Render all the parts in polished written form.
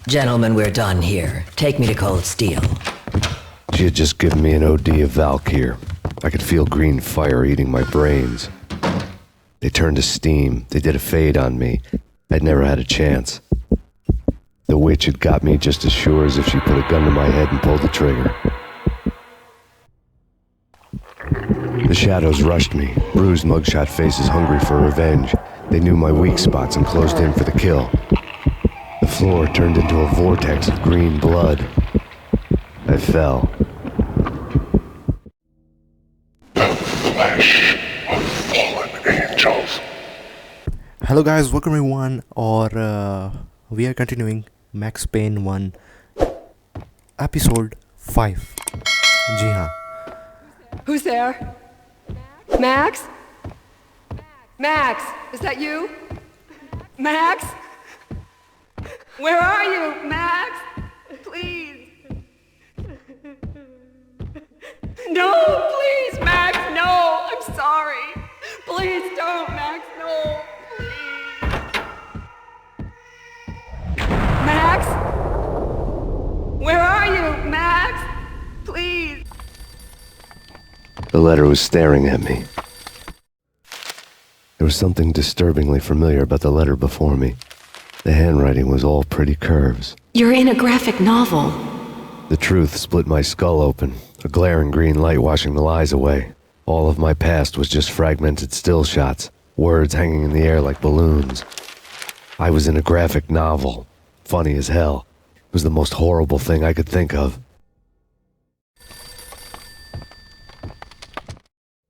Gentlemen, we're done here. Take me to Cold Steel. She had just given me an OD of Valkyr. I could feel green fire eating my brains. They turned to steam. They did a fade on me. I'd never had a chance. The witch had got me just as sure as if she put a gun to my head and pulled the trigger. The shadows rushed me, bruised mugshot faces hungry for revenge. They knew my weak spots and closed in for the kill. The floor turned into a vortex of green blood. I fell. The flesh of fallen angels. Hello guys, welcome everyone, we are continuing Max Payne 1 episode 5. जी हाँ. Who's there? Max? Max, is that you? Max? Where are you, Max? Please. No, please, Max, no. I'm sorry. Please don't, Max, no. Please. Max? Where are you, Max? Please. The letter was staring at me. There was something disturbingly familiar about the letter before me. The handwriting was all pretty curves. You're in a graphic novel. The truth split my skull open, a glaring green light washing the lies away. All of my past was just fragmented still shots, words hanging in the air like balloons. I was in a graphic novel. Funny as hell. It was the most horrible thing I could think of.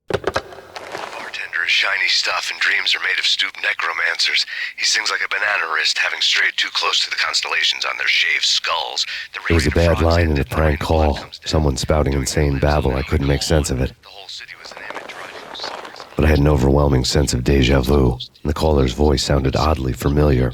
Bartender is shiny stuff and dreams are made of stooped necromancers. He sings like a banana wrist, having strayed too close to the constellations on their shaved skulls. There was a bad line in a prank call. Someone spouting insane babble. I couldn't make sense of it. But I had an overwhelming sense of deja vu, and the caller's voice sounded oddly familiar.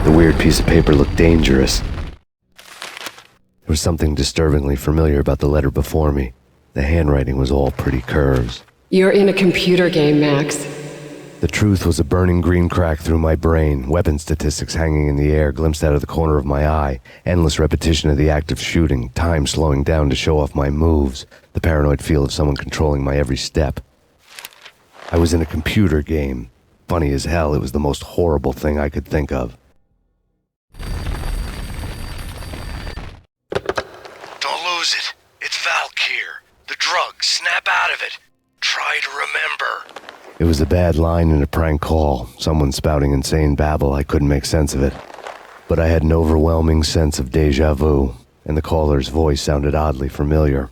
The weird piece of paper looked dangerous. There was something disturbingly familiar about the letter before me. The handwriting was all pretty curves. You're in a computer game, Max. The truth was a burning green crack through my brain, weapon statistics hanging in the air, glimpsed out of the corner of my eye, endless repetition of the act of shooting, time slowing down to show off my moves, the paranoid feel of someone controlling my every step. I was in a computer game. Funny as hell, it was the most horrible thing I could think of. Don't lose it. It's Valkyr. The drug. Snap out of it. Try to remember. It was a bad line in a prank call. Someone spouting insane babble. I couldn't make sense of it. But I had an overwhelming sense of deja vu, and the caller's voice sounded oddly familiar.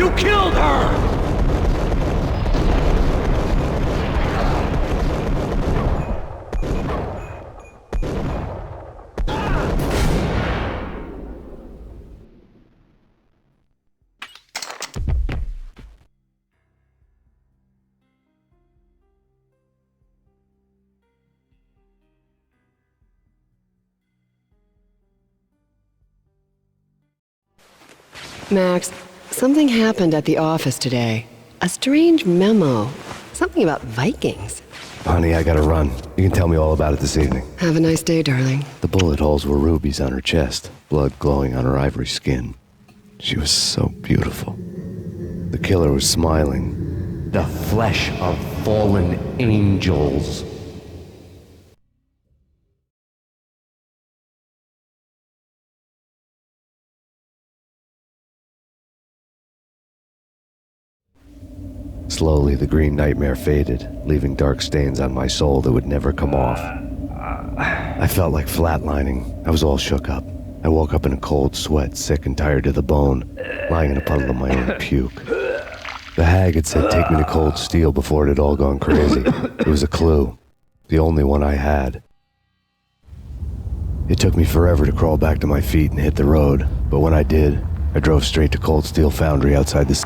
You killed her! Max, something happened at the office today. A strange memo. Something about Vikings. Honey, I gotta run. You can tell me all about it this evening. Have a nice day, darling. The bullet holes were rubies on her chest, blood glowing on her ivory skin. She was so beautiful. The killer was smiling. The flesh of fallen angels. Slowly, the green nightmare faded, leaving dark stains on my soul that would never come off. I felt like flatlining. I was all shook up. I woke up in a cold sweat, sick and tired to the bone, lying in a puddle of my own puke. The hag had said take me to cold steel before it had all gone crazy. It was a clue. The only one I had. It took me forever to crawl back to my feet and hit the road, but when I did, I drove straight to Cold Steel Foundry outside the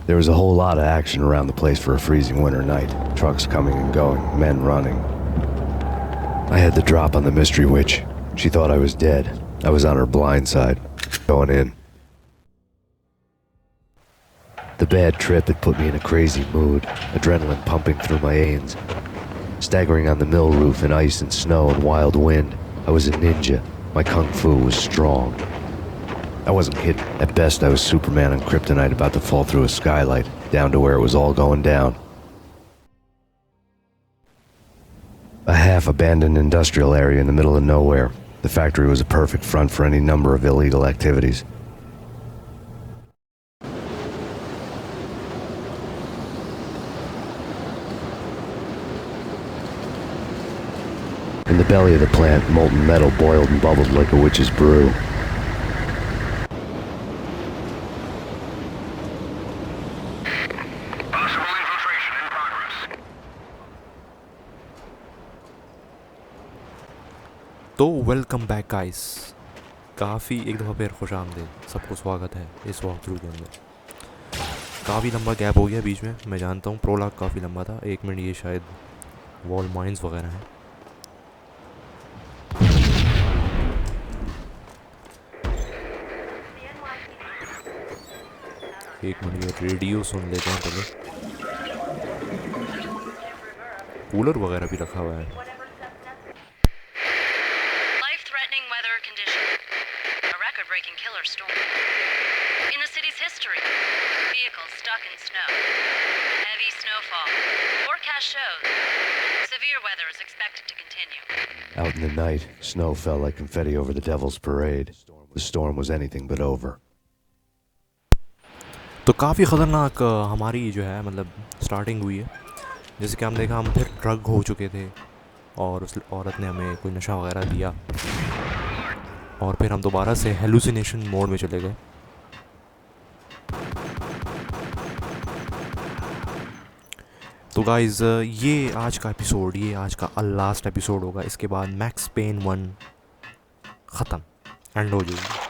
There was a whole lot of action around the place for a freezing winter night. Trucks coming and going, men running. I had the drop on the mystery witch. She thought I was dead. I was on her blind side, going in. The bad trip had put me in a crazy mood, adrenaline pumping through my veins. Staggering on the mill roof in ice and snow and wild wind, I was a ninja. My kung fu was strong. I wasn't kidding. At best, I was Superman on kryptonite about to fall through a skylight, down to where it was all going down. A half-abandoned industrial area in the middle of nowhere. The factory was a perfect front for any number of illegal activities. In the belly of the plant, molten metal boiled and bubbled like a witch's brew. तो welcome back guys, काफ़ी एक दफ़ा फिर खुश आमदीद, सबको स्वागत है इस वॉक थ्रू के अंदर। काफ़ी लंबा गैप हो गया बीच में, मैं जानता हूँ। प्रोलॉग काफ़ी लंबा था, 1 मिनट। ये शायद वॉल माइंस वगैरह हैं। एक मिनट, ये रेडियो सुन लेते हैं पहले। कूलर वगैरह भी रखा हुआ है। Storm. In the city's history, vehicles stuck in snow. Heavy snowfall. Forecast shows severe weather is expected to continue. Out in the night, snow fell like confetti over the Devil's Parade. The storm was anything but over. तो काफ़ी ख़तरनाक हमारी जो है मतलब starting हुई है। जैसे कि हम देखा, हम फिर ड्रग हो चुके थे और उस औरत ने हमें कोई नशा वगैरह दिया और फिर हम दोबारा से हेलुसिनेशन मोड में चले गए। तो गाइज़, ये आज का एपिसोड, ये आज का लास्ट एपिसोड होगा। इसके बाद मैक्स पेन 1 ख़त्म, एंड हो जाएगी।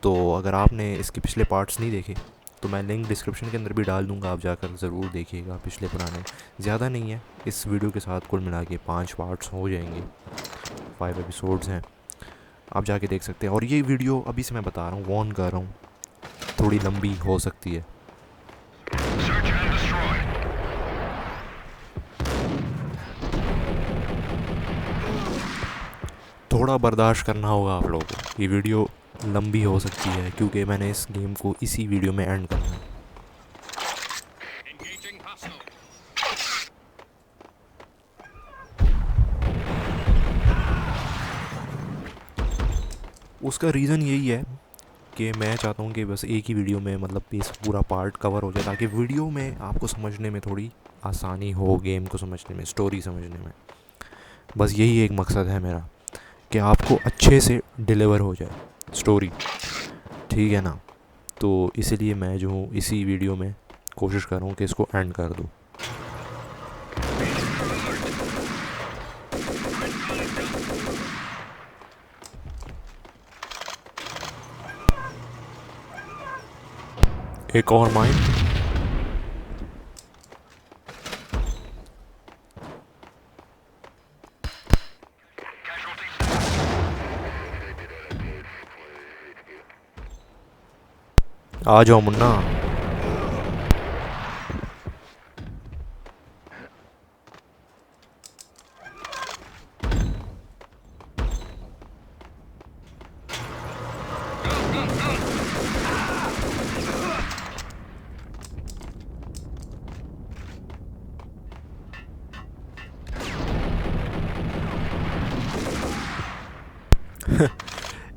तो अगर आपने इसके पिछले पार्ट्स नहीं देखे तो मैं लिंक डिस्क्रिप्शन के अंदर भी डाल दूंगा, आप जाकर ज़रूर देखिएगा। पिछले पुराने ज़्यादा नहीं है, इस वीडियो के साथ कुल मिला के 5 पार्ट्स हो जाएंगे, 5 एपिसोड्स हैं, आप जाके देख सकते हैं। और ये वीडियो अभी से मैं बता रहा हूँ, वॉर्न कर रहा हूँ, थोड़ी लंबी हो सकती है। थोड़ा बर्दाश्त करना होगा आप लोगों को, ये वीडियो लंबी हो सकती है क्योंकि मैंने इस गेम को इसी वीडियो में एंड करना है। उसका रीज़न यही है कि मैं चाहता हूँ कि बस एक ही वीडियो में मतलब इस पूरा पार्ट कवर हो जाए, ताकि वीडियो में आपको समझने में थोड़ी आसानी हो, गेम को समझने में, स्टोरी समझने में। बस यही एक मकसद है मेरा कि आपको अच्छे से डिलीवर हो जाए स्टोरी, ठीक है ना। तो इसीलिए मैं जो हूँ इसी वीडियो में कोशिश कर रहा हूँ कि इसको एंड कर दूँ। एक और माइन। आ जाओ मुन्ना।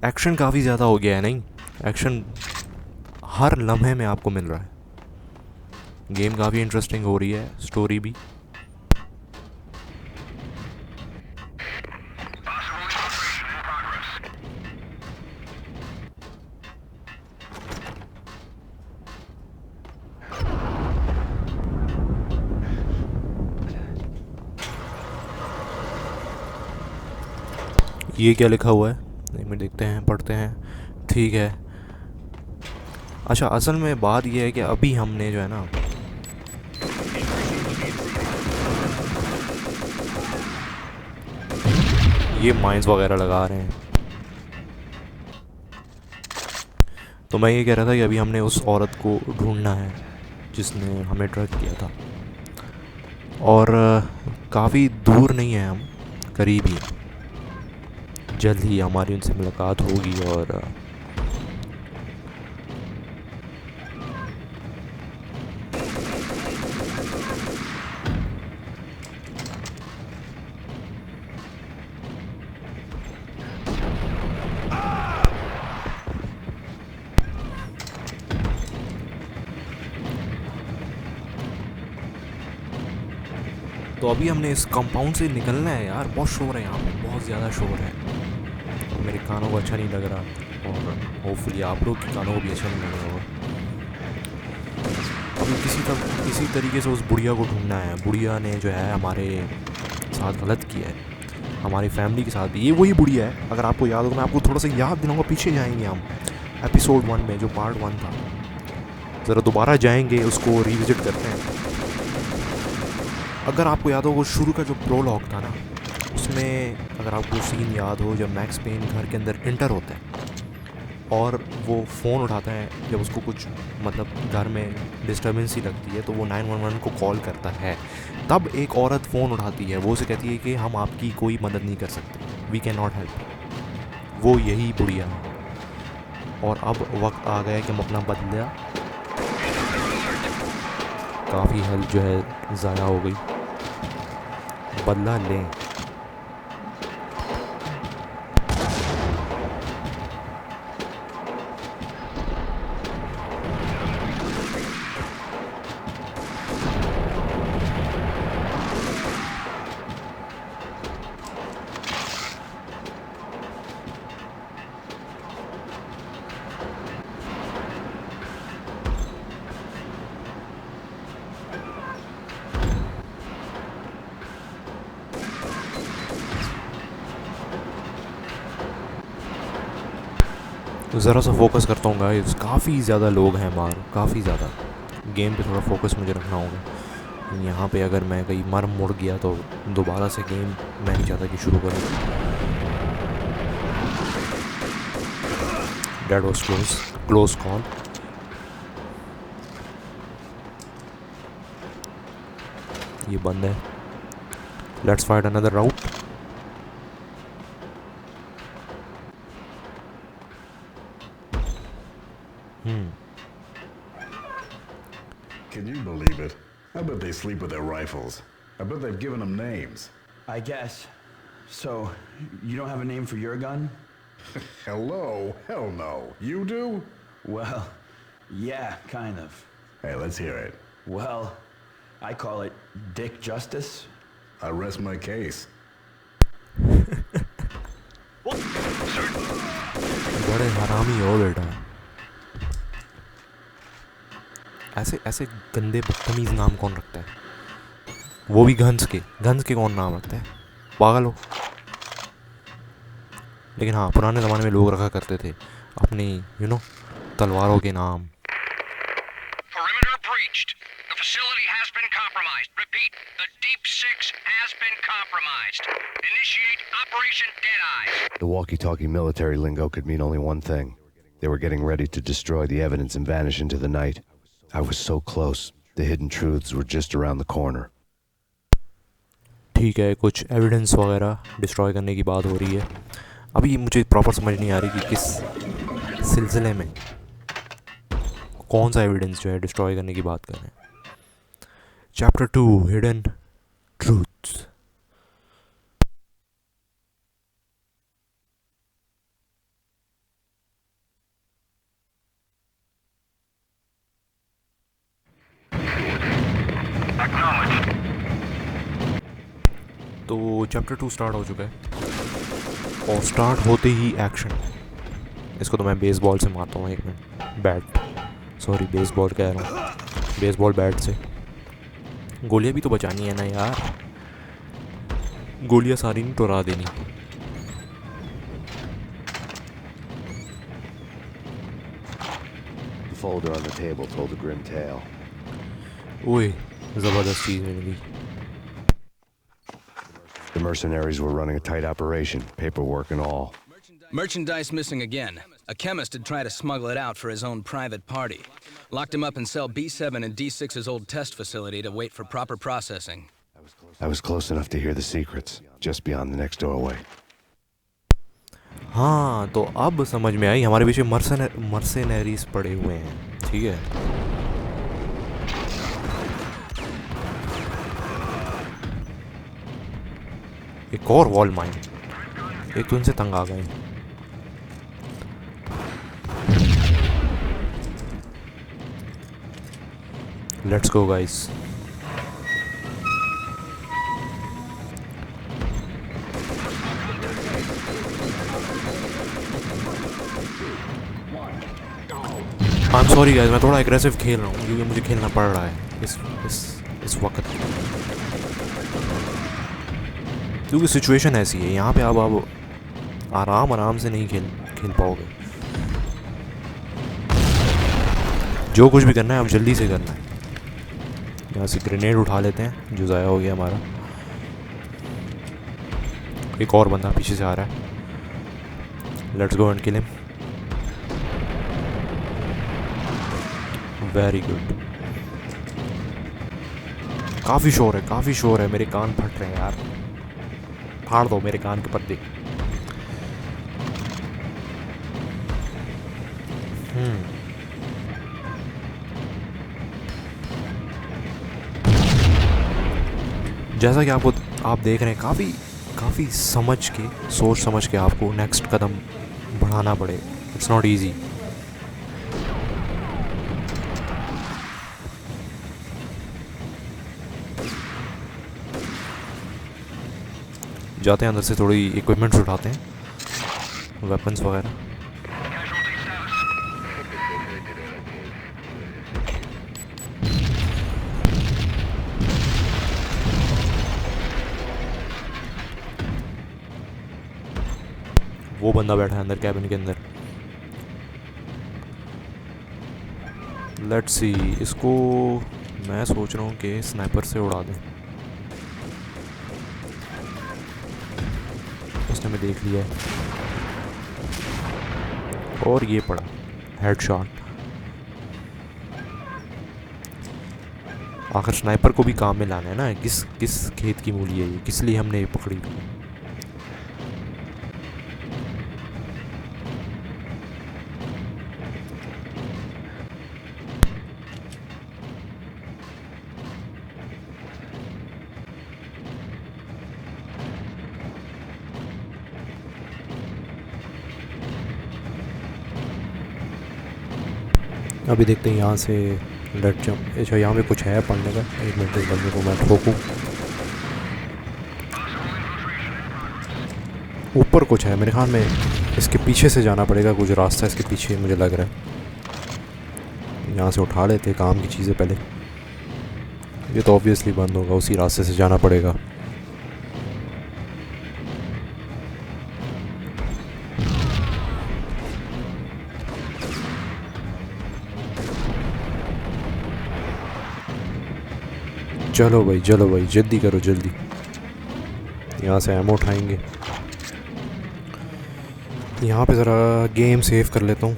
एक्शन काफ़ी ज़्यादा हो गया है, नहीं? एक्शन हर लम्हे में आपको मिल रहा है। गेम काफ़ी इंटरेस्टिंग हो रही है, स्टोरी भी। ये क्या लिखा हुआ है? एक मिनट देखते हैं, पढ़ते हैं। ठीक है। अच्छा, असल में बात ये है कि अभी हमने जो है ना ये माइंस वगैरह लगा रहे हैं। तो मैं ये कह रहा था कि अभी हमने उस औरत को ढूंढना है जिसने हमें ड्रग किया था, और काफ़ी दूर नहीं है, हम करीब ही हैं। जल्द ही हमारी उनसे मुलाकात होगी और तो अभी हमने इस कंपाउंड से निकलना है यार। बहुत शोर है यहाँ पे, बहुत ज़्यादा शोर है। मेरे कानों को अच्छा नहीं लग रहा, और होपफुली आप लोग के कानों को भी अच्छा नहीं लग रहा होगा। अभी किसी तरीके से उस बुढ़िया को ढूंढना है। बुढ़िया ने जो है हमारे साथ गलत किया है, हमारी फैमिली के साथ भी। ये वही बुढ़िया है, अगर आपको याद हो तो मैं आपको थोड़ा सा याद दिलाऊंगा। पीछे जाएंगे हम एपिसोड 1 में, जो पार्ट 1 था, ज़रा दोबारा जाएंगे, उसको रिविजिट करते हैं। अगर आपको याद हो वो शुरू का जो प्रोलॉग था ना, उसमें अगर आपको सीन याद हो जब मैक्स पेन घर के अंदर इंटर होता है और वो फ़ोन उठाता है, जब उसको कुछ मतलब घर में डिस्टर्बेंस ही लगती है तो वो 911 को कॉल करता है। तब एक औरत फ़ोन उठाती है, वो उसे कहती है कि हम आपकी कोई मदद नहीं कर सकते, वी कैन नॉट हेल्प। वो यही बुढ़िया है। और अब वक्त आ गया कि हम अपना बदला, काफ़ी हेल्प जो है ज़ाया हो गई, बदला लें। ज़रा सा फोकस करता हूँ गाइस, काफ़ी ज़्यादा लोग हैं बाहर, काफ़ी ज़्यादा। गेम पे थोड़ा फोकस मुझे रखना होगा। यहाँ पे अगर मैं कहीं मर मुड़ गया तो दोबारा से गेम मैं नहीं चाहता कि शुरू करूँ। That was close call. ये बंद है। Let's fight another round. Can you believe it? I bet they sleep with their rifles. I bet they've given them names. I guess. So, you don't have a name for your gun? Hello? Hell no. You do? Well, yeah, kind of. Hey, let's hear it. Well, I call it Dick Justice. I rest my case. बड़े हरामी हो बेटा। ऐसे ऐसे गंदे बदतमीज़ नाम कौन रखता है, वो भी घंस के कौन नाम रखता है, पागल हो। लेकिन हाँ, पुराने ज़माने में लोग रखा करते थे अपनी तलवारों के नाम। Perimeter breached. The facility has been compromised. Repeat, the Deep Six has been compromised. Initiate Operation Deadeyes. The walkie-talkie military lingo could mean only one thing. They were getting ready to destroy the evidence and vanish into the night. I was so close. The hidden truths were just around the corner. ठीक है, कुछ evidence वगैरह destroy करने की बात हो रही है। अभी मुझे प्रॉपर समझ नहीं आ रही कि किस सिलसिले में कौन सा एविडेंस जो है डिस्ट्रॉय करने की बात कर रहे हैं। Chapter 2 hidden truths. तो चैप्टर 2 स्टार्ट हो चुका है और स्टार्ट होते ही एक्शन। इसको तो मैं बेसबॉल से मारता हूँ, 1 मिनट। बैट, सॉरी बेसबॉल कह रहा हूँ, बेसबॉल बैट से। गोलियाँ भी तो बचानी है ना यार, गोलियाँ सारी नहीं टुरा देनी। The folder on the table told a grim tale. ओए ज़बरदस्त चीज़ मिल गई। The mercenaries were running a tight operation, paperwork and all. Merchandise missing again. A chemist had tried to smuggle it out for his own private party. Locked him up in cell B7 in D6's old test facility to wait for proper processing. I was close enough to hear the secrets, just beyond the next doorway. हाँ, तो अब समझ में आई, हमारे पीछे मर्सेनरीज पड़े हुए हैं। ठीक है, एक और वॉल माइन। एक तो इनसे तंग आ गए। Let's go guys. I am sorry guys, मैं थोड़ा एग्रेसिव खेल रहा हूँ क्योंकि मुझे खेलना पड़ रहा है इस वक्त, क्योंकि सिचुएशन ऐसी है। यहाँ पे आप आराम से नहीं खेल पाओगे। जो कुछ भी करना है अब जल्दी से करना है। यहाँ से ग्रेनेड उठा लेते हैं जो ज़ाया हो गया हमारा। एक और बंदा पीछे से आ रहा है। Let's go and kill him. Very good. काफ़ी शोर है, मेरे कान फट रहे हैं यार। फाड़ दो मेरे कान के पर्दे। जैसा कि आप देख रहे हैं, काफ़ी सोच समझ के आपको नेक्स्ट कदम बढ़ाना पड़ेगा। It's not easy. जाते हैं अंदर से, थोड़ी इक्विपमेंट्स उठाते हैं, वेपन्स वगैरह। वो बंदा बैठा है अंदर कैबिन के अंदर। लेट्स सी, इसको मैं सोच रहा हूँ कि स्नाइपर से उड़ा दें। उसने मैं देख लिया है और ये पड़ा हेडशॉट। आखिर स्नाइपर को भी काम में लाना है ना। किस खेत की मूली है ये, किस लिए हमने ये पकड़ी। अभी देखते हैं यहाँ से लेट जंप। अच्छा, यहाँ पे कुछ है पढ़ने का। 1 मिनट, इस बंदे को मैं ठोकूँ। ऊपर कुछ है मेरे ख्याल में, इसके पीछे से जाना पड़ेगा। कुछ रास्ता इसके पीछे मुझे लग रहा है। यहाँ से उठा लेते काम की चीज़ें पहले। ये तो ऑब्वियसली बंद होगा, उसी रास्ते से जाना पड़ेगा। चलो भाई जल्दी करो जल्दी। यहाँ से एमो उठाएंगे। यहाँ पे ज़रा गेम सेव कर लेता हूँ।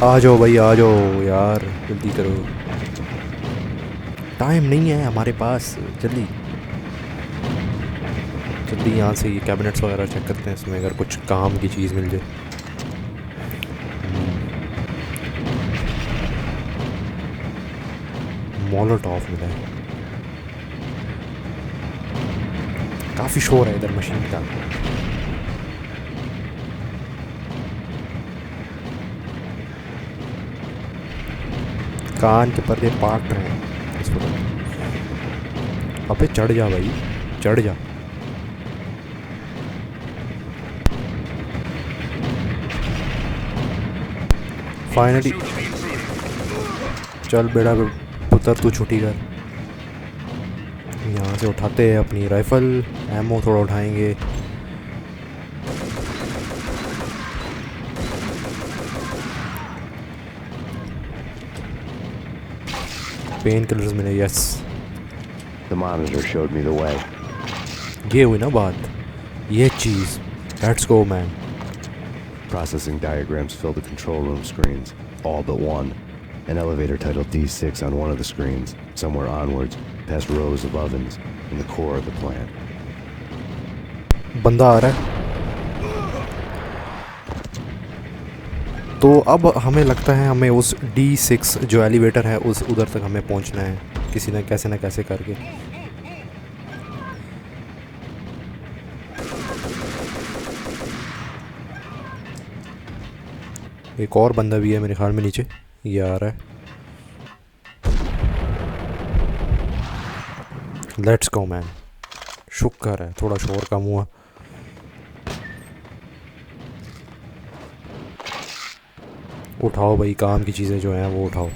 आ जाओ भाई आ जाओ यार, जल्दी करो, टाइम नहीं है हमारे पास। जल्दी जल्दी यहाँ से ये कैबिनेट्स वगैरह चेक करते हैं, इसमें अगर कुछ काम की चीज़ मिल जाए। मोलोटॉफ मिला है। काफ़ी शोर है इधर मशीन का। कान के पर्दे पाट रहे हैं इस वक्त। अबे चढ़ जा भाई, चढ़ जा। फाइनली चल बेड़ा पुत्र तू छुट्टी कर। यहाँ से उठाते हैं अपनी राइफल, एमो थोड़ा उठाएंगे। पेन किलर्स मिले, yes. The monitor showed me the way. ये हुई ना बात, ये चीज़। Let's go man. Processing diagrams fill the control room screens, all but one. An elevator titled D6 on one of the screens, somewhere onwards, past rows of ovens, in the core of the plant. बंदा आ रहा है। तो अब हमें लगता है हमें उस D6 जो एलिवेटर है उस उधर तक हमें पहुंचना है किसी न कैसे करके। एक और बंदा भी है मेरे ख्याल में नीचे, ये आ रहा है। Let's go man. शुक्र है थोड़ा शोर कम हुआ। उठाओ भाई काम की चीज़ें जो हैं वो उठाओ।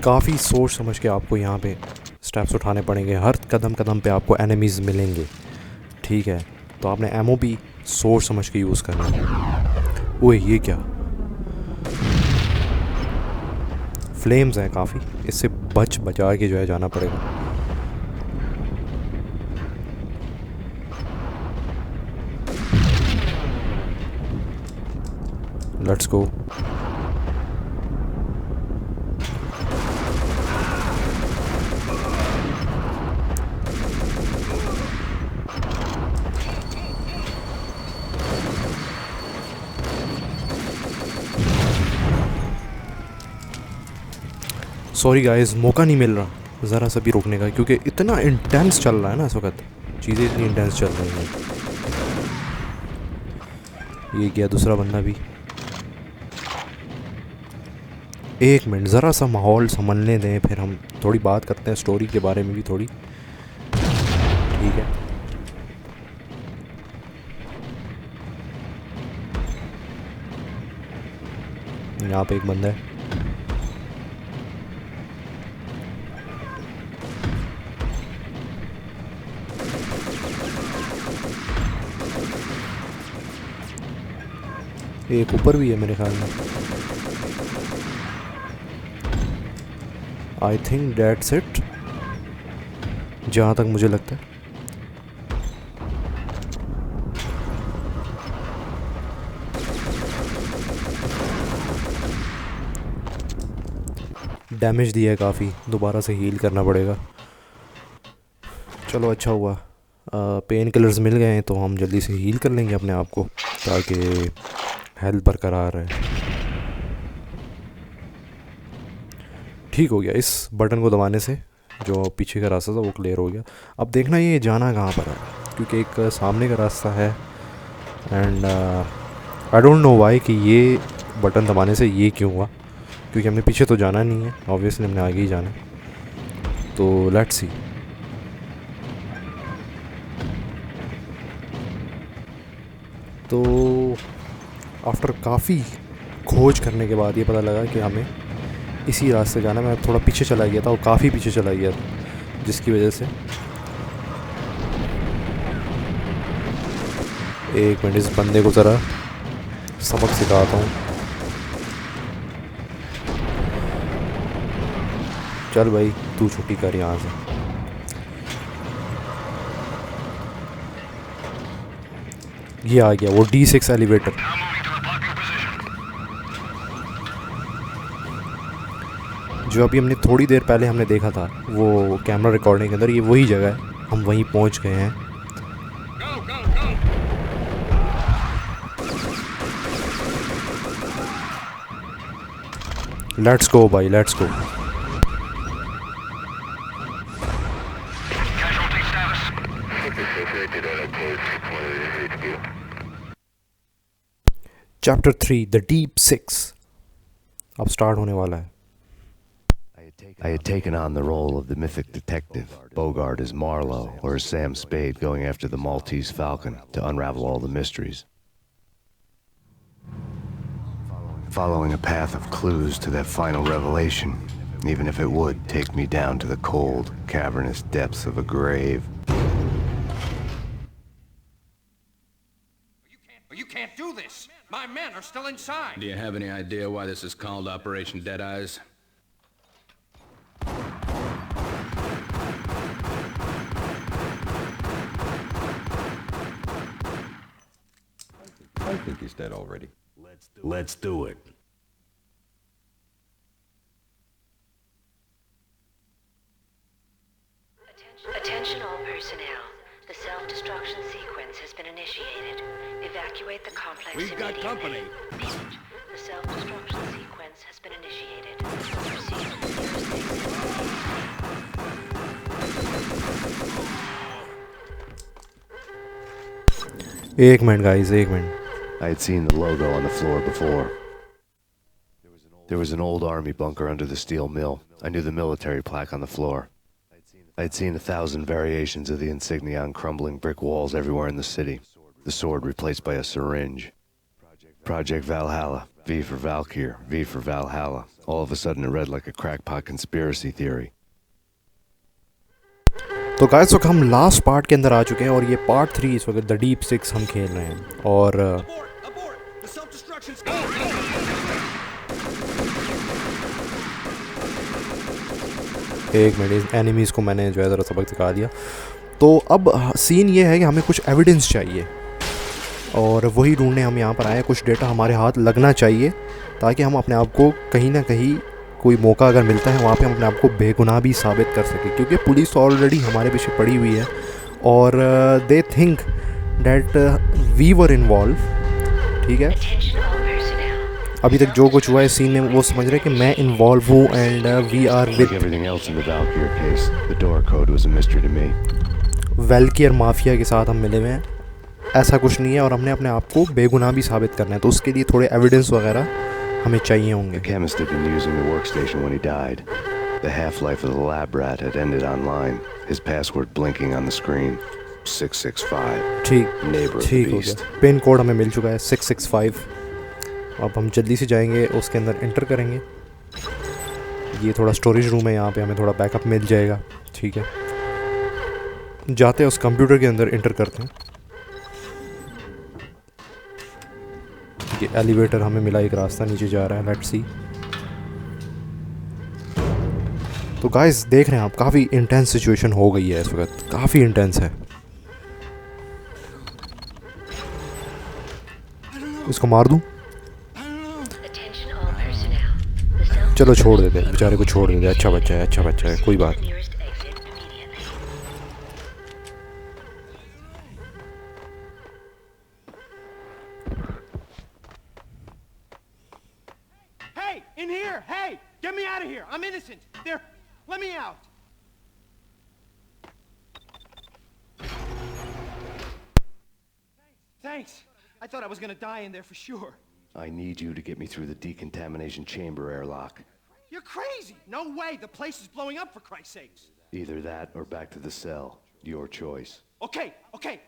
काफ़ी सोच समझ के आपको यहाँ पे स्टेप्स उठाने पड़ेंगे। हर कदम कदम पे आपको एनिमीज़ मिलेंगे, ठीक है? तो आपने एमओ भी सोच समझ के यूज़ करना है। ओए ये क्या, फ्लेम्स हैं काफ़ी, इससे बचा के जो है जाना पड़ेगा। Let's go. सॉरी गाइस, मौका नहीं मिल रहा ज़रा सा भी रोकने का, क्योंकि इतना इंटेंस चल रहा है ना इस वक्त, चीज़ें इतनी इंटेंस चल रही हैं। ये क्या दूसरा बंदा भी। एक मिनट, ज़रा सा माहौल संभलने दें, फिर हम थोड़ी बात करते हैं स्टोरी के बारे में भी थोड़ी, ठीक है? यहाँ पे एक बंदा है। एक ऊपर भी है मेरे ख्याल में। आई थिंक दैट्स इट, जहाँ तक मुझे लगता है। डैमेज दिया है काफ़ी, दोबारा से हील करना पड़ेगा। चलो अच्छा हुआ पेन किलर्स मिल गए हैं, तो हम जल्दी से हील कर लेंगे अपने आप को ताकि हेल्थ बरकरार रहे। ठीक हो गया, इस बटन को दबाने से जो पीछे का रास्ता था वो क्लियर हो गया। अब देखना ये जाना कहाँ पर है, क्योंकि एक सामने का रास्ता है and I don't know why कि ये बटन दबाने से ये क्यों हुआ, क्योंकि हमने पीछे तो जाना नहीं है, ऑब्वियसली हमने आगे ही जाना है। तो लेट्स सी। तो आफ्टर काफ़ी खोज करने के बाद ये पता लगा कि हमें इसी रास्ते जाना है। मैं थोड़ा पीछे चला गया था और काफ़ी पीछे चला गया था, जिसकी वजह से एक मिनट इस बंदे को ज़रा सबक सिखाता हूँ। चल भाई तू छुट्टी कर यहाँ से। ये आ गया वो D6 एलिवेटर। जो अभी हमने थोड़ी देर पहले हमने देखा था वो कैमरा रिकॉर्डिंग के अंदर, ये वही जगह है, हम वहीं पहुंच गए हैं। लेट्स गो भाई, let's go. Chapter 3 the deep 6 अब स्टार्ट होने वाला है। I had taken on the role of the mythic detective, Bogart as Marlowe or as Sam Spade going after the Maltese Falcon to unravel all the mysteries. Following a path of clues to that final revelation, even if it would take me down to the cold, cavernous depths of a grave. You can't do this! My men are still inside! Do you have any idea why this is called Operation Deadeyes? I think he's dead already. Let's do it. Attention all personnel. The self-destruction sequence has been initiated. Evacuate the complex We've got immediately. company. Mute. The self-destruction sequence has been initiated. Proceed to the nearest exit. एक minute guys, एक minute. I had seen the logo on the floor before. There was an old army bunker under the steel mill. I knew the military plaque on the floor. I had seen 1,000 variations of the insignia on crumbling brick walls everywhere in the city. The sword replaced by a syringe. Project Valhalla, V for Valkyr, V for Valhalla. All of a sudden it read like a crackpot conspiracy theory. तो guys वक्त हम last part के अंदर आ चुके हैं और ये part 3 इस वक्त द डीप 6 हम खेल रहे हैं। और एक मिनट, एनिमीज़ को मैंने जो है ज़रा सबक सिखा दिया। तो अब सीन ये है कि हमें कुछ एविडेंस चाहिए और वही ढूंढने हम यहाँ पर आए हैं। कुछ डेटा हमारे हाथ लगना चाहिए ताकि हम अपने आप को कहीं ना कहीं कोई मौका अगर मिलता है वहाँ पे हम अपने आप को बेगुनाह भी साबित कर सकें, क्योंकि पुलिस ऑलरेडी हमारे पीछे पड़ी हुई है और they think that we were involve. ठीक है, अभी तक जो कुछ हुआ है सीन में वो समझ रहे हैं कि मैं इन्वॉल्व हूँ एंड वी आर विद वेल्कियर माफिया के साथ हम मिले हुए हैं। ऐसा कुछ नहीं है और हमने अपने आप को बेगुनाह भी साबित करना है, तो उसके लिए थोड़े एविडेंस वगैरह हमें चाहिए होंगे। The chemist had been using the workstation when he died. The half-life of the lab rat had ended online. His password blinking on the screen. 665. ठीक हो गया, पिन कोड हमें मिल चुका है 665। अब हम जल्दी से जाएंगे, उसके अंदर एंटर करेंगे। ये थोड़ा स्टोरेज रूम है, यहाँ पे हमें थोड़ा बैकअप मिल जाएगा। ठीक है, जाते हैं उस कंप्यूटर के अंदर एंटर करते हैं। ये एलिवेटर हमें मिला, एक रास्ता नीचे जा रहा है, लेट्स सी। तो गाइस देख रहे हैं आप, काफ़ी इंटेंस सिचुएशन हो गई है इस वक्त, काफ़ी इंटेंस है। इसको मार दूं? चलो छोड़ देते हैं, बेचारे को छोड़ देते हैं, अच्छा बच्चा है, अच्छा बच्चा है, कोई बात नहीं। In here! Hey! Get me out of here! I'm innocent! There! Let me out! Thanks! I thought I was gonna die in there for sure. I need you to get me through the decontamination chamber airlock. You're crazy! No way! The place is blowing up, for Christ's sakes! Either that or back to the cell. Your choice. Okay,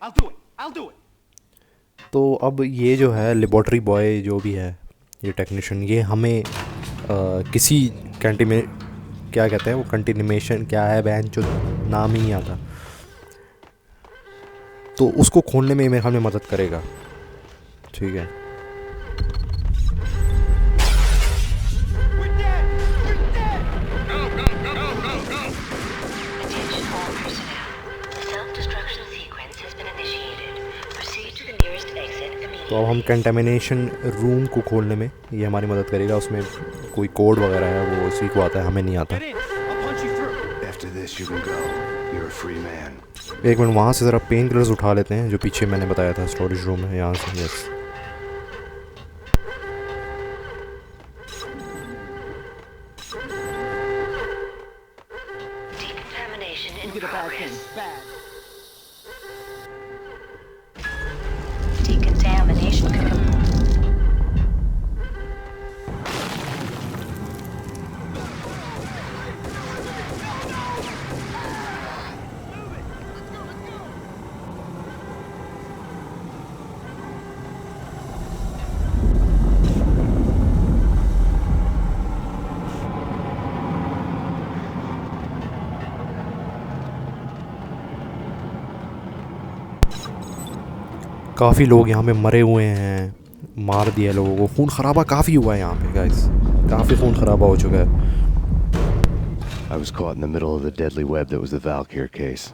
I'll do it. I'll do it. तो अब ये जो है laboratory boy जो भी है, ये technician, ये हमें किसी क्या कहते हैं वो, कंटिन्यूमेशन क्या है बैन जो नाम ही नहीं आता, तो उसको खोलने में मेरे ख्याल में मदद करेगा। ठीक है, तो अब हम कंटेमिनेशन रूम को खोलने में ये हमारी मदद करेगा। उसमें कोई कोड वगैरह है, वो उसी को आता है, हमें नहीं आता। एक मिनट, वहाँ से ज़रा पेन किलर्स उठा लेते हैं जो पीछे मैंने बताया था स्टोरेज रूम है, यहाँ से। यस, काफ़ी लोग यहाँ पे मरे हुए हैं, मार दिया लोगों को, खून खराबा काफ़ी हुआ है यहाँ पे गाइस, काफ़ी खून खराबा हो चुका है। I was caught in the middle of the deadly web that was the Valkyr case.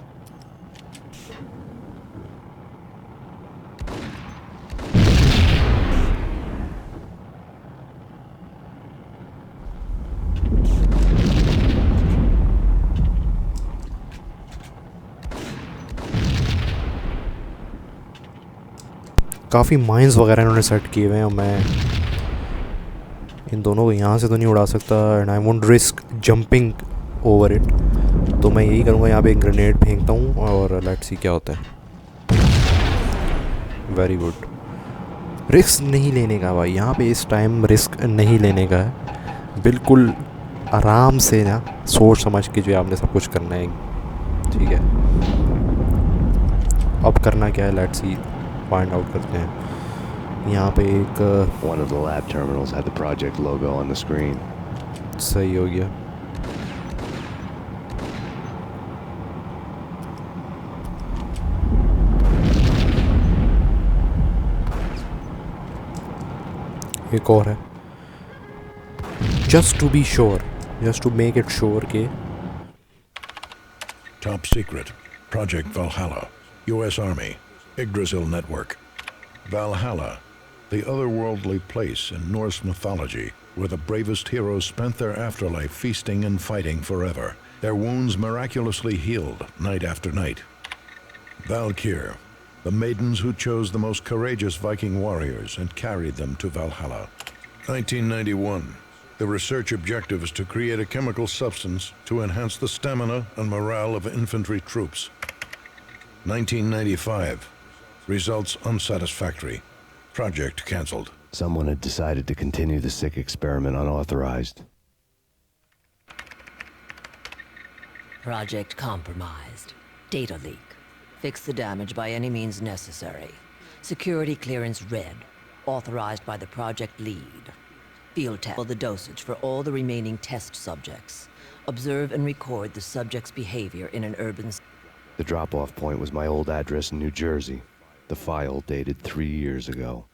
काफ़ी माइंस वगैरह इन्होंने सेट किए हुए हैं, और मैं इन दोनों को यहाँ से तो नहीं उड़ा सकता, and I won't risk jumping over it, तो मैं यही करूँगा, यहाँ पे एक ग्रेनेड फेंकता हूँ और लेट्स सी क्या होता है। वेरी गुड, रिस्क नहीं लेने का भाई, यहाँ पे इस टाइम रिस्क नहीं लेने का है, बिल्कुल आराम से ना सोच समझ के जो आपने सब कुछ करना है। ठीक है, अब करना क्या है, लेट्स सी फाइंड आउट करते हैं। यहाँ पे एक One of the lab terminals had the project logo on the screen. सही हो गया। एक और है, just to be sure, just to make it sure के Top secret. Project Valhalla. U.S. Army. Yggdrasil Network. Valhalla, the otherworldly place in Norse mythology where the bravest heroes spent their afterlife feasting and fighting forever, their wounds miraculously healed night after night. Valkyr, the maidens who chose the most courageous Viking warriors and carried them to Valhalla. 1991. The research objective is to create a chemical substance to enhance the stamina and morale of infantry troops. 1995. Results unsatisfactory. Project cancelled. Someone had decided to continue the sick experiment unauthorized. Project compromised. Data leak. Fix the damage by any means necessary. Security clearance red. Authorized by the project lead. Field test the dosage for all the remaining test subjects. Observe and record the subject's behavior in an urban... The drop-off point was my old address in New Jersey. The file dated 3 years ago.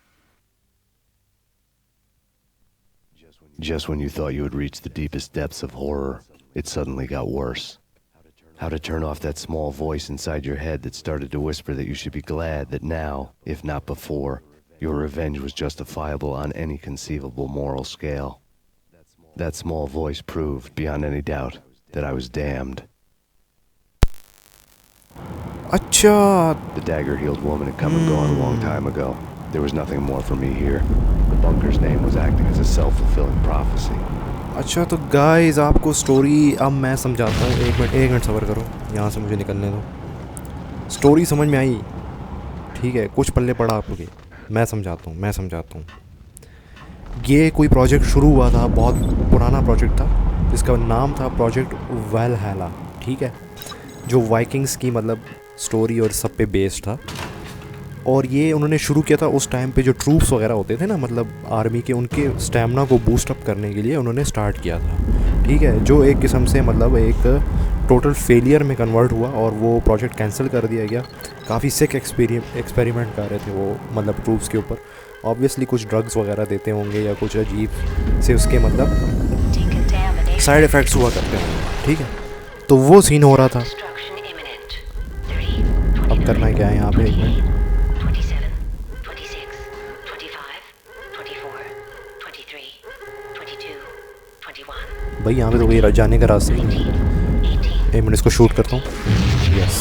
Just when you thought you had reached the deepest depths of horror, it suddenly got worse. How to turn off that small voice inside your head that started to whisper that you should be glad that now, if not before, your revenge was justifiable on any conceivable moral scale. That small voice proved, beyond any doubt, that I was damned. Acha. The dagger-heeled woman had come and gone a long time ago. There was nothing more for me here. The bunker's name was acting as a self-fulfilling prophecy. अच्छा तो guys आपको story अब मैं समझाता हूँ. एक minute सब्र करो, यहाँ से मुझे निकलने दो. स्टोरी समझ में आई? ठीक है, कुछ पल्ले पड़ा आप लोग. मैं समझाता हूँ. ये कोई प्रोजेक्ट शुरू हुआ था, बहुत पुराना प्रोजेक्ट था, जिसका नाम था प्रोजेक्ट वैलहैला. ठीक है, जो वाइकिंग्स की मतलब स्टोरी और सब पे बेस्ड था. और ये उन्होंने शुरू किया था उस टाइम पे जो ट्रूप्स वगैरह होते थे ना, मतलब आर्मी के, उनके स्टैमिना को बूस्ट अप करने के लिए उन्होंने स्टार्ट किया था. ठीक है, जो एक किस्म से मतलब एक टोटल फेलियर में कन्वर्ट हुआ और वो प्रोजेक्ट कैंसिल कर दिया गया. काफ़ी सिक एक्सपेरिमेंट कर रहे थे वो, मतलब ट्रूप्स के ऊपर. ऑब्वियसली कुछ ड्रग्स वगैरह देते होंगे या कुछ अजीब से उसके मतलब साइड इफ़ेक्ट्स हुआ करते होंगे. ठीक है, तो वो सीन हो रहा था. अब करना क्या है यहाँ पे? एक मिनट. भाई यहाँ पे तो कोई जाने का रास्ता नहीं है. एक मिनट इसको शूट करता हूँ. यस.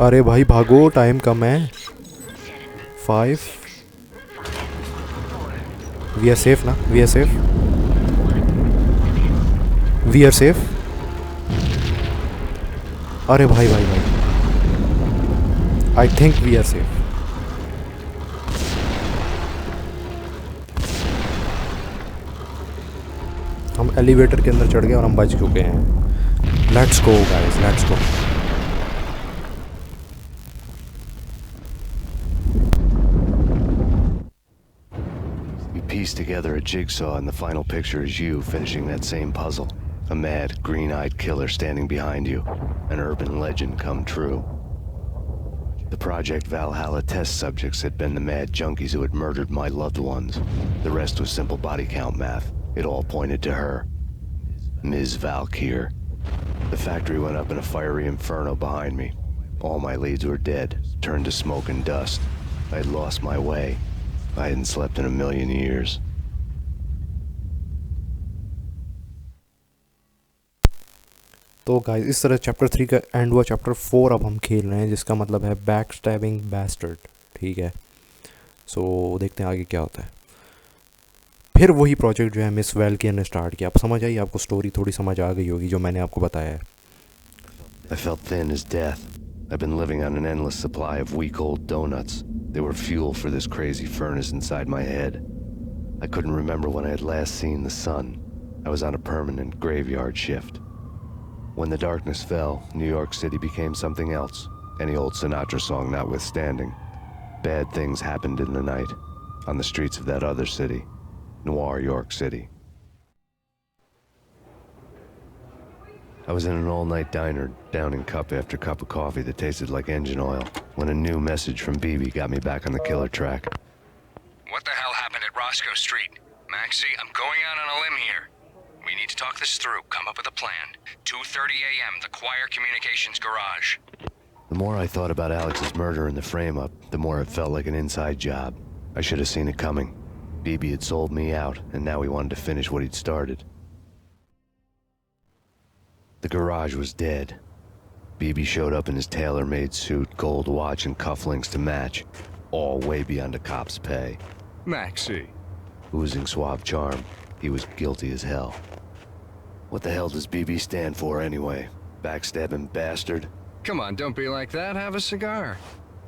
अरे भाई भागो, टाइम कम है. 5. वी आर सेफ ना? We are safe. We are safe. अरे भाई I think we are safe. हम एलिवेटर के अंदर चढ़ गए और हम बच चुके हैं. Let's go guys, let's go. We pieced together a jigsaw and the final picture is you finishing that same puzzle. A mad, green-eyed killer standing behind you. An urban legend come true. The Project Valhalla test subjects had been the mad junkies who had murdered my loved ones. The rest was simple body count math. It all pointed to her. Ms. Valkyr. The factory went up in a fiery inferno behind me. All my leads were dead, turned to smoke and dust. I had lost my way. I hadn't slept in a million years. तो guys इस तरह chapter 3 का and हुआ. Chapter 4 अब हम खेल रहे हैं, जिसका मतलब है बैकस्टैबिंग बैस्टर्ड. ठीक है, सो देखते हैं आगे क्या होता है. फिर वही प्रोजेक्ट जो है मिस वैल्कियर ने स्टार्ट किया. आप समझ आई? आपको स्टोरी थोड़ी समझ आ गई होगी जो मैंने आपको बताया है. I felt thin as death. I've been living on an endless supply of week-old donuts. They were fuel for this crazy furnace inside my head. I couldn't remember when I had last seen the sun. I was on a permanent graveyard shift. When the darkness fell, New York City became something else, any old Sinatra song notwithstanding. Bad things happened in the night, on the streets of that other city, Noir York City. I was in an all-night diner, downing cup after cup of coffee that tasted like engine oil, when a new message from BB got me back on the killer track. What the hell happened at Roscoe Street? Maxie, I'm going out on a limb here. We need to talk this through, come up with a plan. 2:30 a.m., the Choir Communications Garage. The more I thought about Alex's murder and the frame-up, the more it felt like an inside job. I should have seen it coming. BB had sold me out, and now he wanted to finish what he'd started. The garage was dead. BB showed up in his tailor-made suit, gold watch, and cufflinks to match, all way beyond a cop's pay. Maxie. Oozing suave charm, he was guilty as hell. What the hell does BB stand for anyway? Backstabbing bastard? Come on, don't be like that. Have a cigar.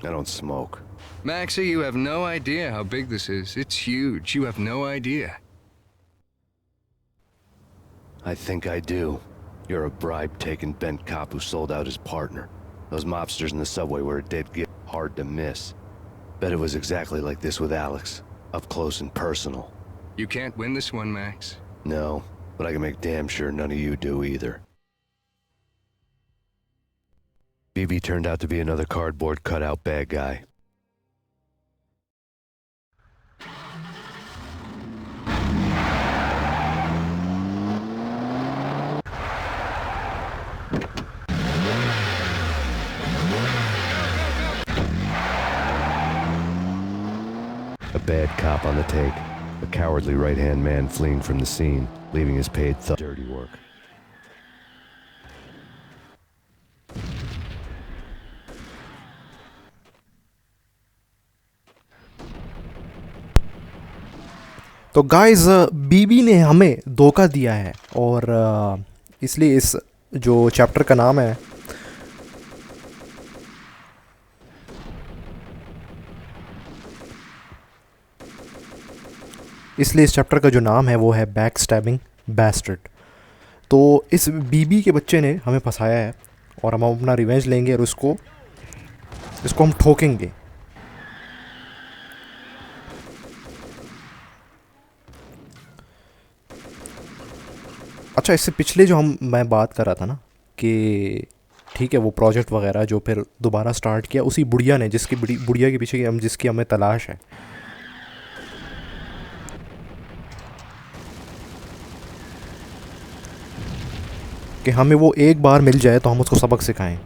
I don't smoke. Maxie, you have no idea how big this is. It's huge. You have no idea. I think I do. You're a bribe-taking bent cop who sold out his partner. Those mobsters in the subway were a dead gift, hard to miss. Bet it was exactly like this with Alex, up close and personal. You can't win this one, Max. No, but I can make damn sure none of you do either. BB turned out to be another cardboard cutout bad guy. A bad cop on the take. A cowardly right-hand man fleeing from the scene, leaving his paid dirty work. तो guys बीबी ने हमें धोखा दिया है और इसलिए इस जो चैप्टर का नाम है इसलिए इस चैप्टर का जो नाम है वो है बैकस्टैबिंग बैस्टर्ड। तो इस बीबी के बच्चे ने हमें फंसाया है और हम अपना रिवेंज लेंगे और इसको हम ठोकेंगे। अच्छा, इससे पिछले जो मैं बात कर रहा था ना कि ठीक है वो प्रोजेक्ट वगैरह जो फिर दोबारा स्टार्ट किया उसी बुढ़िया ने, जिसकी बुढ़िया के पीछे जिसकी हमें तलाश है। कि हमें वो एक बार मिल जाए तो हम उसको सबक सिखाएं।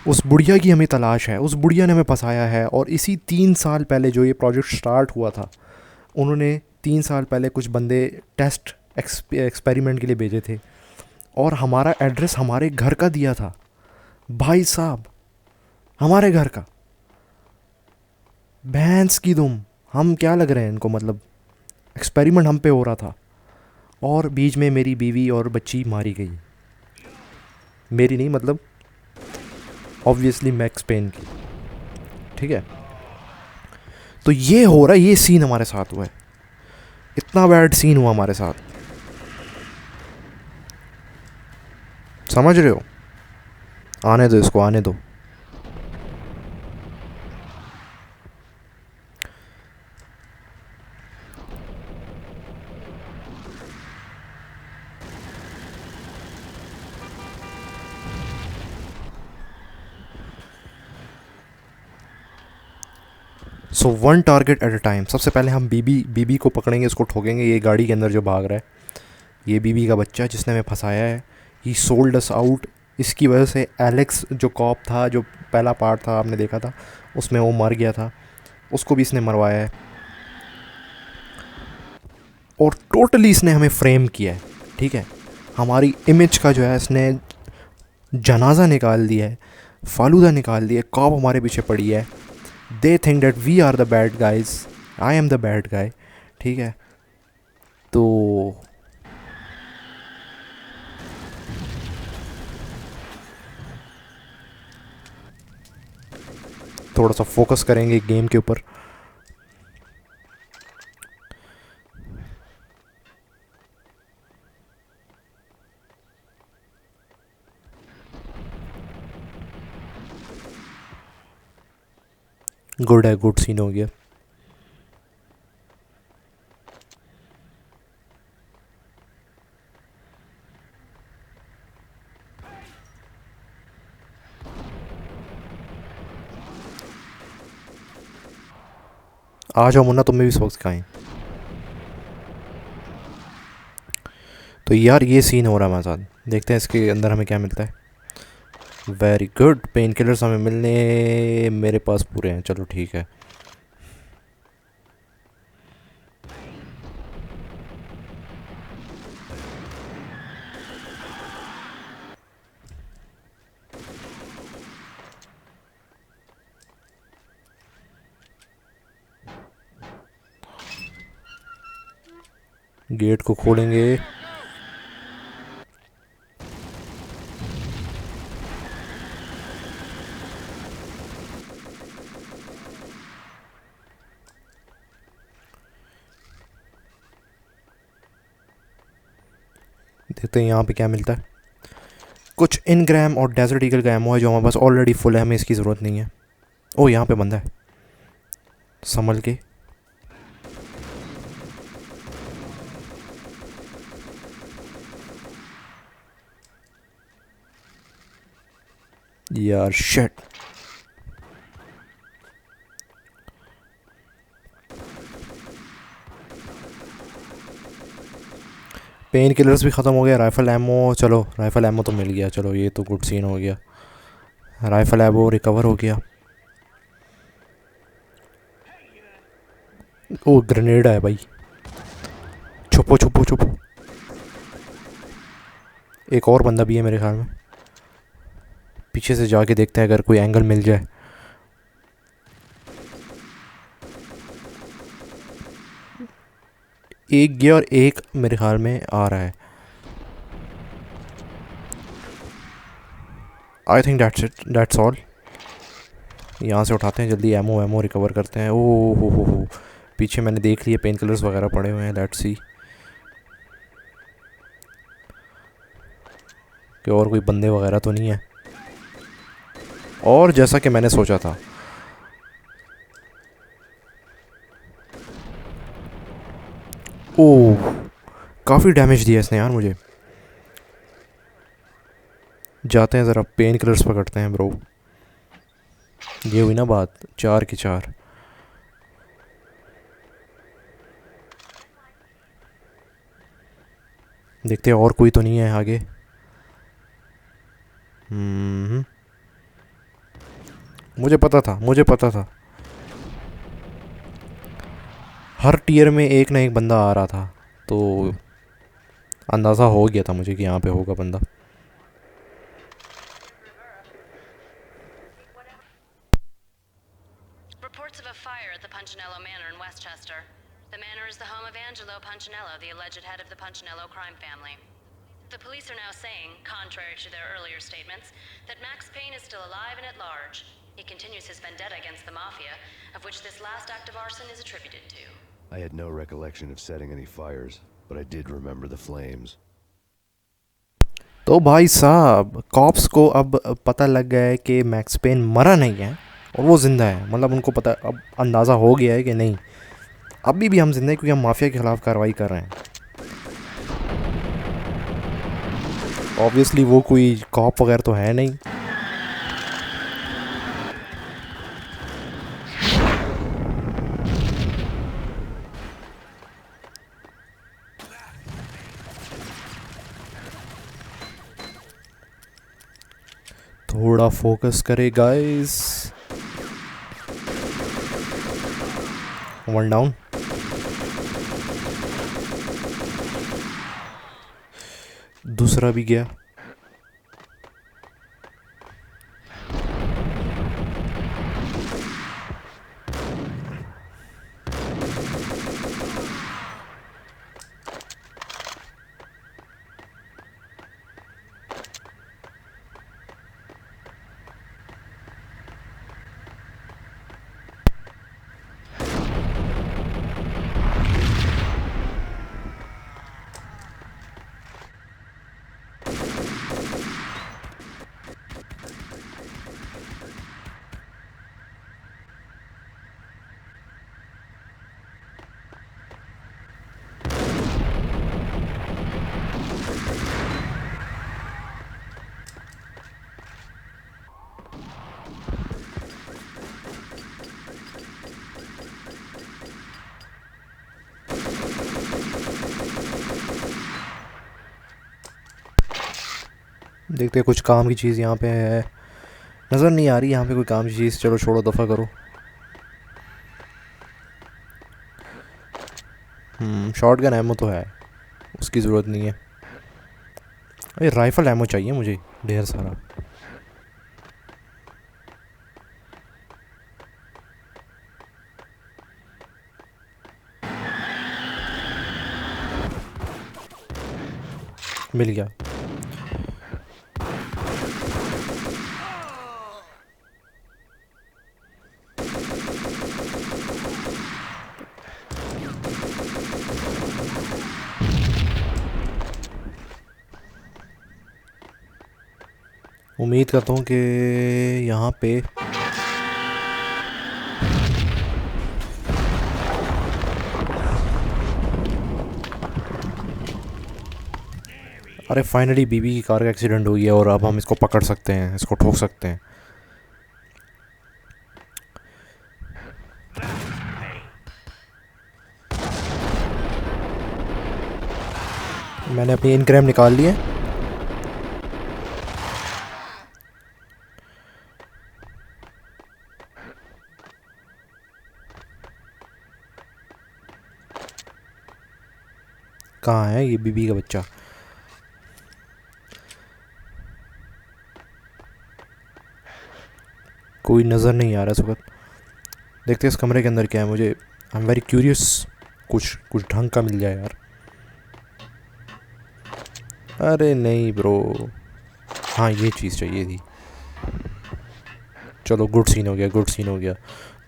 उस बुढ़िया की हमें तलाश है, उस बुढ़िया ने हमें फंसाया है। और इसी 3 साल पहले जो ये प्रोजेक्ट स्टार्ट हुआ था, उन्होंने 3 साल पहले कुछ बंदे टेस्ट एक्सपेरिमेंट के लिए भेजे थे और हमारा एड्रेस हमारे घर का दिया था। भाई साहब, हमारे घर का। भैंस की दुम, हम क्या लग रहे हैं इनको? मतलब एक्सपेरिमेंट हम पे हो रहा था और बीच में मेरी बीवी और बच्ची मारी गई। मेरी नहीं, मतलब ऑब्वियसली मैक्स पेन की। ठीक है, तो ये हो रहा है, ये सीन हमारे साथ हुआ है। इतना बैड सीन हुआ हमारे साथ, समझ रहे हो? आने दो इसको, आने दो। सो 1 टारगेट एट अ टाइम। सबसे पहले हम बीबी को पकड़ेंगे, इसको ठोकेंगे। ये गाड़ी के अंदर जो भाग रहा है, ये बीबी का बच्चा जिसने हमें फंसाया है। ही सोल्ड अस आउट। इसकी वजह से एलेक्स जो कॉप था, जो पहला पार्ट था आपने देखा था, उसमें वो मर गया था, उसको भी इसने मरवाया है। और टोटली इसने हमें फ्रेम किया है। ठीक है, हमारी इमेज का जो है इसने जनाजा निकाल दिया है, फालूदा निकाल दिया है। कॉप हमारे पीछे पड़ी है। They think that we are the bad guys, I am the bad guy. ठीक है, तो थोड़ा सा फोकस करेंगे गेम के ऊपर। गुड है, गुड सीन हो गया। आ जाओ मुन्ना, तुम्हें भी सबक सिखाएं। तो यार ये सीन हो रहा है हमारे साथ। देखते हैं इसके अंदर हमें क्या मिलता है। वेरी गुड, पेन किलर्स हमें मिलने मेरे पास पूरे हैं। चलो ठीक है। गेट को खोलेंगे। देखते हैं यहाँ पे क्या मिलता है। कुछ इनग्राम और डेजर्ट ईगल का एमओ है जो हमारे पास ऑलरेडी फुल है, हमें इसकी ज़रूरत नहीं है। ओ यहाँ पे बंदा है, संभल के। यार शिट, पेन किलर्स भी ख़त्म हो गया। राइफ़ल एमो, चलो राइफ़ल एमो तो मिल गया। चलो ये तो गुड सीन हो गया। राइफ़ल एमो रिकवर हो गया। ओ ग्रेनेड है भाई, छुपो छुपो छुपो। एक और बंदा भी है मेरे ख्याल में, पीछे से जाके देखते हैं अगर कोई एंगल मिल जाए। एक गया और एक मेरे ख्याल में आ रहा है। I think that's it, that's all. यहाँ से उठाते हैं जल्दी, एमओ एमओ रिकवर करते हैं। ओ हो, पीछे मैंने देख लिया पेन किलर्स वगैरह पड़े हुए हैं। लेट्स सी कि और कोई बंदे वगैरह तो नहीं है। और जैसा कि मैंने सोचा था, ओह काफ़ी डैमेज दिया इसने यार मुझे। जाते हैं ज़रा पेन किलर्स पकड़ते हैं ब्रो। ये हुई ना बात, 4 के 4। देखते हैं और कोई तो नहीं है आगे। मुझे पता था हर टीयर में एक ना एक बंदा आ रहा था, तो अंदाज़ा हो गया था मुझे कि यहाँ पे होगा बंदा। Reports of a fire at the Punchinello Manor in Westchester. The manor is the home of Angelo Punchinello, the alleged head of the Punchinello crime family. The police are now saying, contrary to their earlier statements, that Max Payne is still alive and at large. He continues his vendetta against the Mafia, of which this last act of arson is attributed to. I had no recollection of setting any fires, but I did remember the flames. तो भाई साहब cops को अब पता लग गया है कि मैक्स पेन मरा नहीं है और वो ज़िंदा है। मतलब उनको पता, अब अंदाज़ा हो गया है कि नहीं अभी भी हम जिंदा हैं, क्योंकि हम माफिया के ख़िलाफ़ कार्रवाई कर रहे हैं। ऑब्वियसली वो कोई कॉप वगैरह तो है नहीं। थोड़ा फोकस करे गाइस। One down. दूसरा भी गया। देखते हैं कुछ काम की चीज़ यहाँ पे है। नज़र नहीं आ रही यहाँ पे कोई काम की चीज़। चलो छोड़ो, दफ़ा करो। शॉटगन एमो तो है, उसकी ज़रूरत नहीं है। अरे राइफ़ल एमो चाहिए मुझे ढेर सारा। मिल गया। उम्मीद करता हूँ कि यहाँ पे अरे फाइनली बीबी की कार का एक्सीडेंट हो गया और अब हम इसको पकड़ सकते हैं, इसको ठोक सकते हैं। मैंने अपनी इनक्रैम निकाल ली है। कहाँ है ये बीबी का बच्चा? कोई नज़र नहीं आ रहा इस वक्त। देखते हैं इस कमरे के अंदर क्या है। मुझे आई एम वेरी क्यूरियस, कुछ ढंग का मिल जाए यार। अरे नहीं ब्रो, हाँ ये चीज़ चाहिए थी। चलो गुड सीन हो गया, गुड सीन हो गया।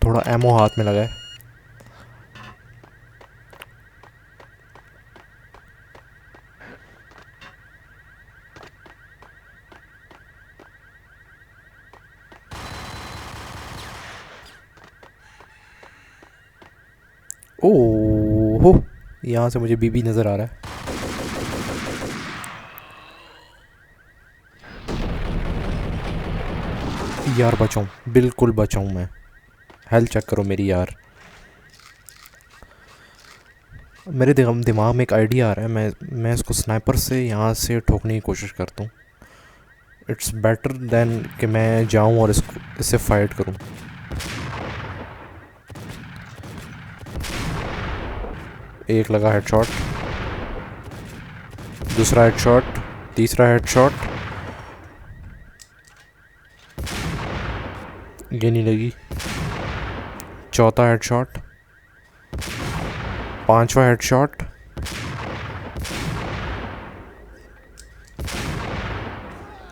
थोड़ा एमो हाथ में लगा है। ओह, यहाँ से मुझे बीबी नज़र आ रहा है। यार बचाऊँ, बिल्कुल बचाऊँ मैं। हेल्थ चेक करो मेरी यार। मेरे दिमाग में एक आइडिया आ रहा है। मैं इसको स्नाइपर से यहाँ से ठोकने की कोशिश करता हूँ। इट्स बेटर देन कि मैं जाऊँ और इससे फाइट करूँ। एक लगा हेडशॉट, दूसरा हेडशॉट, तीसरा हेडशॉट, ये नहीं लगी, चौथा हेडशॉट, पांचवा हेडशॉट,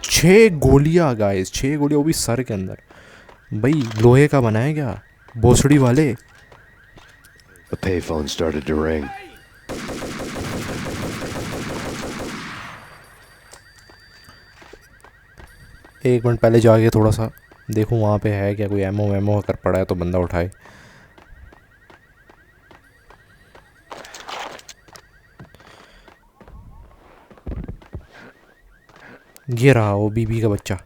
छः गोलियां गाइस, 6 गोलियां, वो भी सर के अंदर। भाई लोहे का बना है क्या, भोसड़ी वाले? A payphone started to ring. एक मिनट पहले जाके थोड़ा सा देखूं वहाँ पे है क्या, कोई एमओ वेमो अगर पड़ा है तो बंदा उठाए। ये रहा वो बीबी का बच्चा।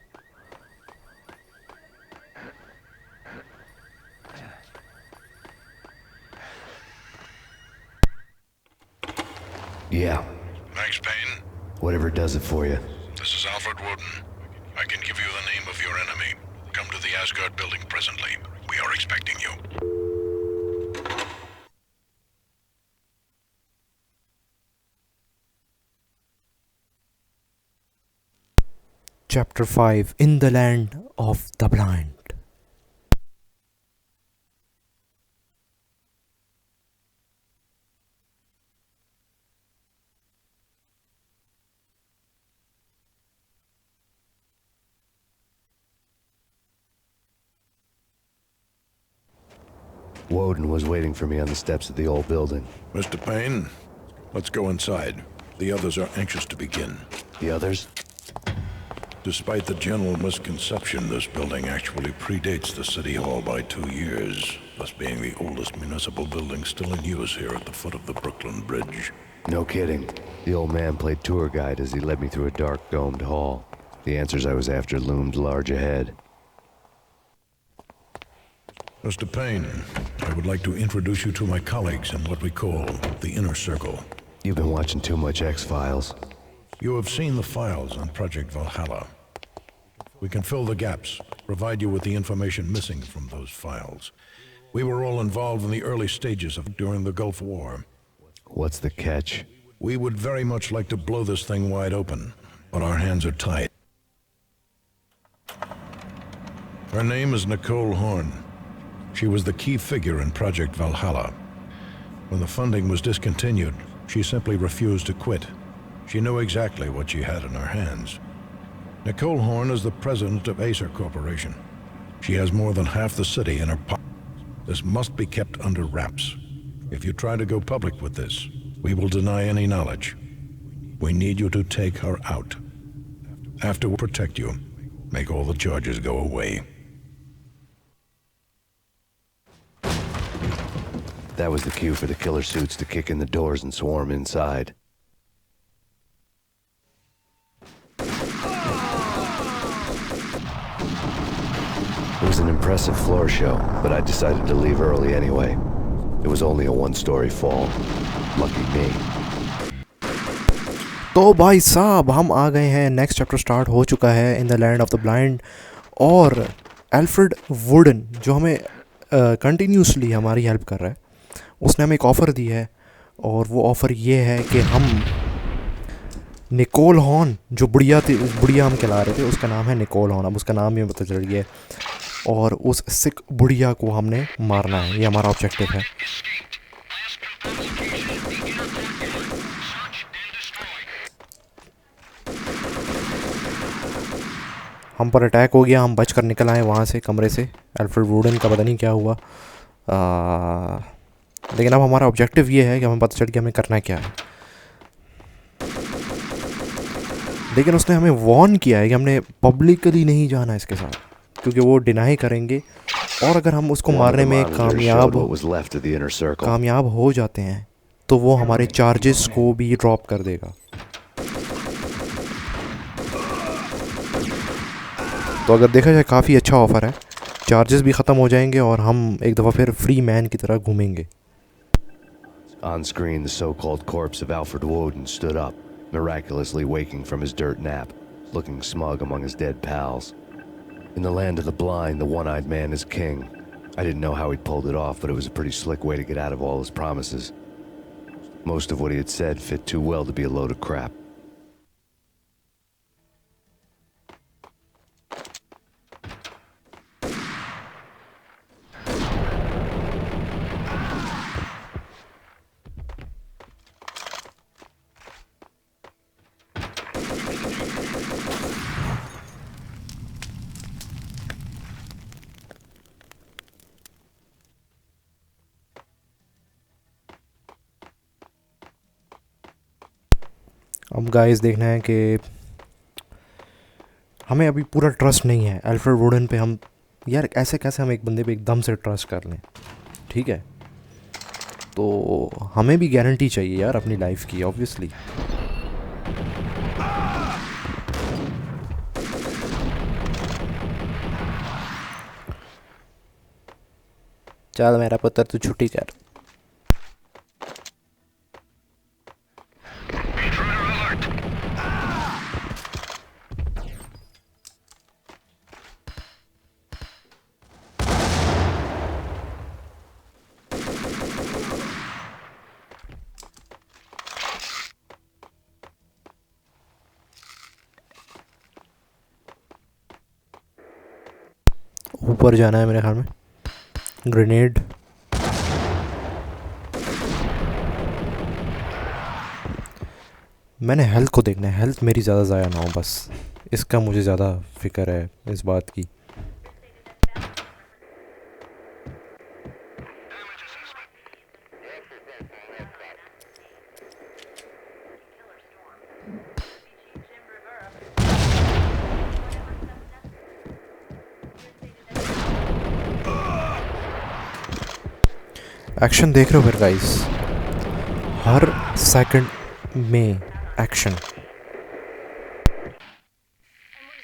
Yeah. Thanks, Payne. Whatever does it for you. This is Alfred Woden. I can give you the name of your enemy. Come to the Asgard building presently. We are expecting you. Chapter 5, In the Land of the Blind. Woden was waiting for me on the steps of the old building. Mr. Payne, let's go inside. The others are anxious to begin. The others? Despite the general misconception, this building actually predates the City Hall by 2 years, thus being the oldest municipal building still in use here at the foot of the Brooklyn Bridge. No kidding. The old man played tour guide as he led me through a dark, domed hall. The answers I was after loomed large ahead. Mr. Payne, I would like to introduce you to my colleagues in what we call the Inner Circle. You've been watching too much X-Files. You have seen the files on Project Valhalla. We can fill the gaps, provide you with the information missing from those files. We were all involved in the early stages of during the Gulf War. What's the catch? We would very much like to blow this thing wide open, but our hands are tied. Her name is Nicole Horn. She was the key figure in Project Valhalla. When the funding was discontinued, she simply refused to quit. She knew exactly what she had in her hands. Nicole Horn is the president of Acer Corporation. She has more than half the city in her pocket. This must be kept under wraps. If you try to go public with this, we will deny any knowledge. We need you to take her out. After we protect you, make all the charges go away. That was the cue for the killer suits to kick in the doors and swarm inside. It was an impressive floor show, but I decided to leave early anyway. It was only a one-story fall. Lucky me. तो भाई साहब हम आ गए हैं, next chapter start हो चुका है, in the land of the blind. और एल्फ्रेड वुडन जो हमें कंटिन्यूसली हमारी हेल्प कर रहा है, उसने हमें एक ऑफ़र दी है और वो ऑफ़र ये है कि हम निकोल हॉर्न, जो बुढ़िया थी, बुढ़िया हम खिला रहे थे, उसका नाम है निकोल हॉर्न, अब उसका नाम ही पता चल गया है, और उस सिख बुढ़िया को हमने मारना है, ये हमारा ऑब्जेक्टिव है। हम पर अटैक हो गया, हम बच कर निकल आए वहाँ से, कमरे से। अल्फ्रेड वुडन का पता नहीं क्या हुआ, लेकिन अब हमारा ऑब्जेक्टिव ये है कि हमें पता चल गया हमें करना क्या है। लेकिन उसने हमें वार्न किया है कि हमने पब्लिकली नहीं जाना इसके साथ, क्योंकि वो डिनाई करेंगे, और अगर हम उसको मारने में कामयाब हो जाते हैं तो वो हमारे चार्जेस को भी ड्रॉप कर देगा। तो अगर देखा जाए काफ़ी अच्छा ऑफ़र है, चार्जेस भी ख़त्म हो जाएंगे और हम एक दफ़ा फिर फ्री मैन की तरह घूमेंगे। On screen, the so-called corpse of Alfred Woden stood up, miraculously waking from his dirt nap, looking smug among his dead pals. In the land of the blind, the one-eyed man is king. I didn't know how he'd pulled it off, but it was a pretty slick way to get out of all his promises. Most of what he had said fit too well to be a load of crap. अब guys देखना है कि हमें अभी पूरा trust नहीं है Alfred wooden पे। हम यार ऐसे कैसे हम एक बंदे पे एकदम से ट्रस्ट कर लें, ठीक है? तो हमें भी गारंटी चाहिए यार अपनी लाइफ की, ऑब्वियसली। चल मेरा पुत्र तू छुट्टी कर। ऊपर जाना है मेरे ख्याल में। ग्रेनेड, मैंने हेल्थ को देखना है, हेल्थ मेरी ज़्यादा ज़ाया ना हो, बस इसका मुझे ज़्यादा फिक्र है इस बात की। एक्शन देख रहे हो फिर गाइस, हर सेकंड में action.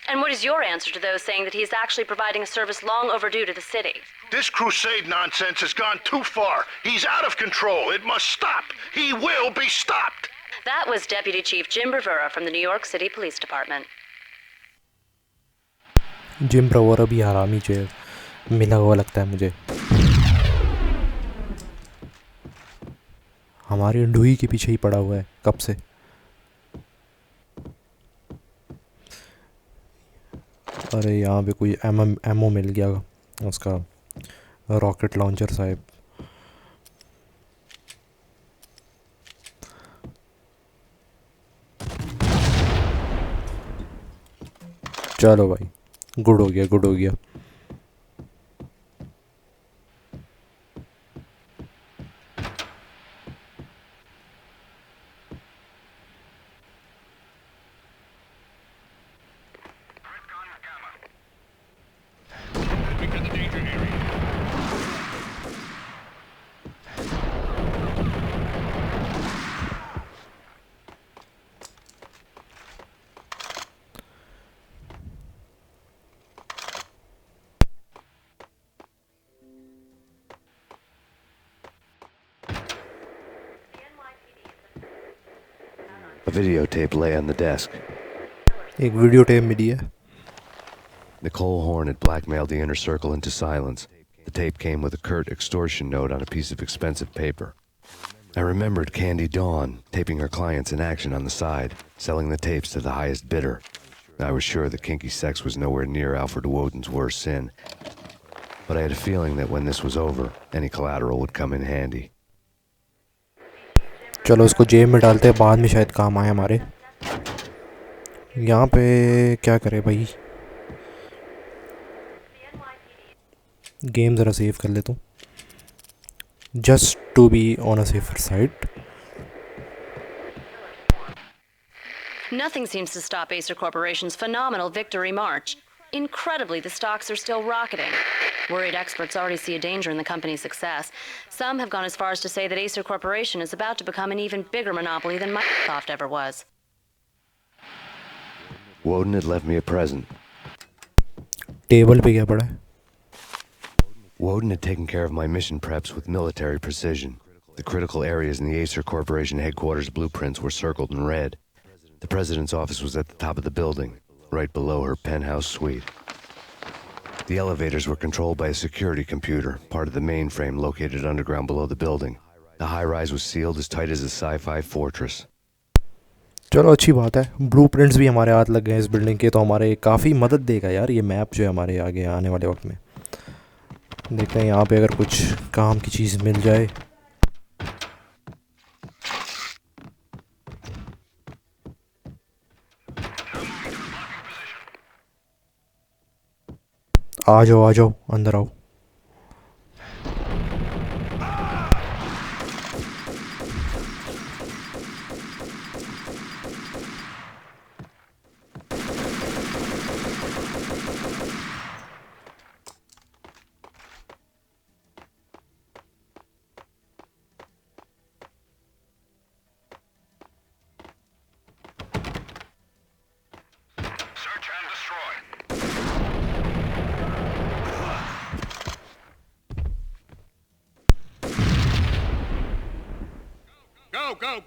And what is your answer to those saying that he's actually providing a service long overdue to the city? This crusade nonsense has gone too far. He's out of control. It must stop. He will be stopped. That was Deputy Chief Jim Rivera from the New York City Police Department. Jim Bravora भी हरामी जो मिला हुआ लगता है मुझे। हमारी अंडोई के पीछे ही पड़ा हुआ है कब से। अरे यहाँ पे कोई एमओ मिल गया उसका, रॉकेट लॉन्चर साहब। चलो भाई, गुड हो गया, गुड हो गया। A videotape lay on the desk. एक वीडियो टेप मिली है। Nicole Horn had blackmailed the inner circle into silence. The tape came with a curt extortion note on a piece of expensive paper. I remembered Candy Dawn, taping her clients in action on the side, selling the tapes to the highest bidder. I was sure that kinky sex was nowhere near Alfred Woden's worst sin, but I had a feeling that when this was over, any collateral would come in handy. चलो उसको जेब में डालते हैं, बाद में शायद काम आए हमारे. यहाँ पे क्या करें भाई? गेम ज़रा सेव कर लेता हूँ, just to be on a safer side. Nothing seems to stop Acer Corporation's phenomenal victory march. Incredibly, the stocks are still rocketing. Worried experts already see a danger in the company's success. Some have gone as far as to say that Acer Corporation is about to become an even bigger monopoly than MacSoft ever was. Woden had left me a present. Table पे क्या पड़ा है? Woden had taken care of my mission preps with military precision. The critical areas in the Acer Corporation headquarters blueprints were circled in red. The president's office was at the top of the building, right below her penthouse suite. The elevators were controlled by a security computer, part of the mainframe located underground below the building. The high-rise was sealed as tight as a sci-fi fortress. चलो अच्छी बात है, blueprints भी हमारे हाथ लग गए इस बिल्डिंग के, तो हमारे काफ़ी मदद देगा यार ये मैप जो है हमारे आगे आने वाले वक्त में. देखते हैं यहाँ पे अगर कुछ काम की चीज़ मिल जाए. आ जाओ अंदर आओ.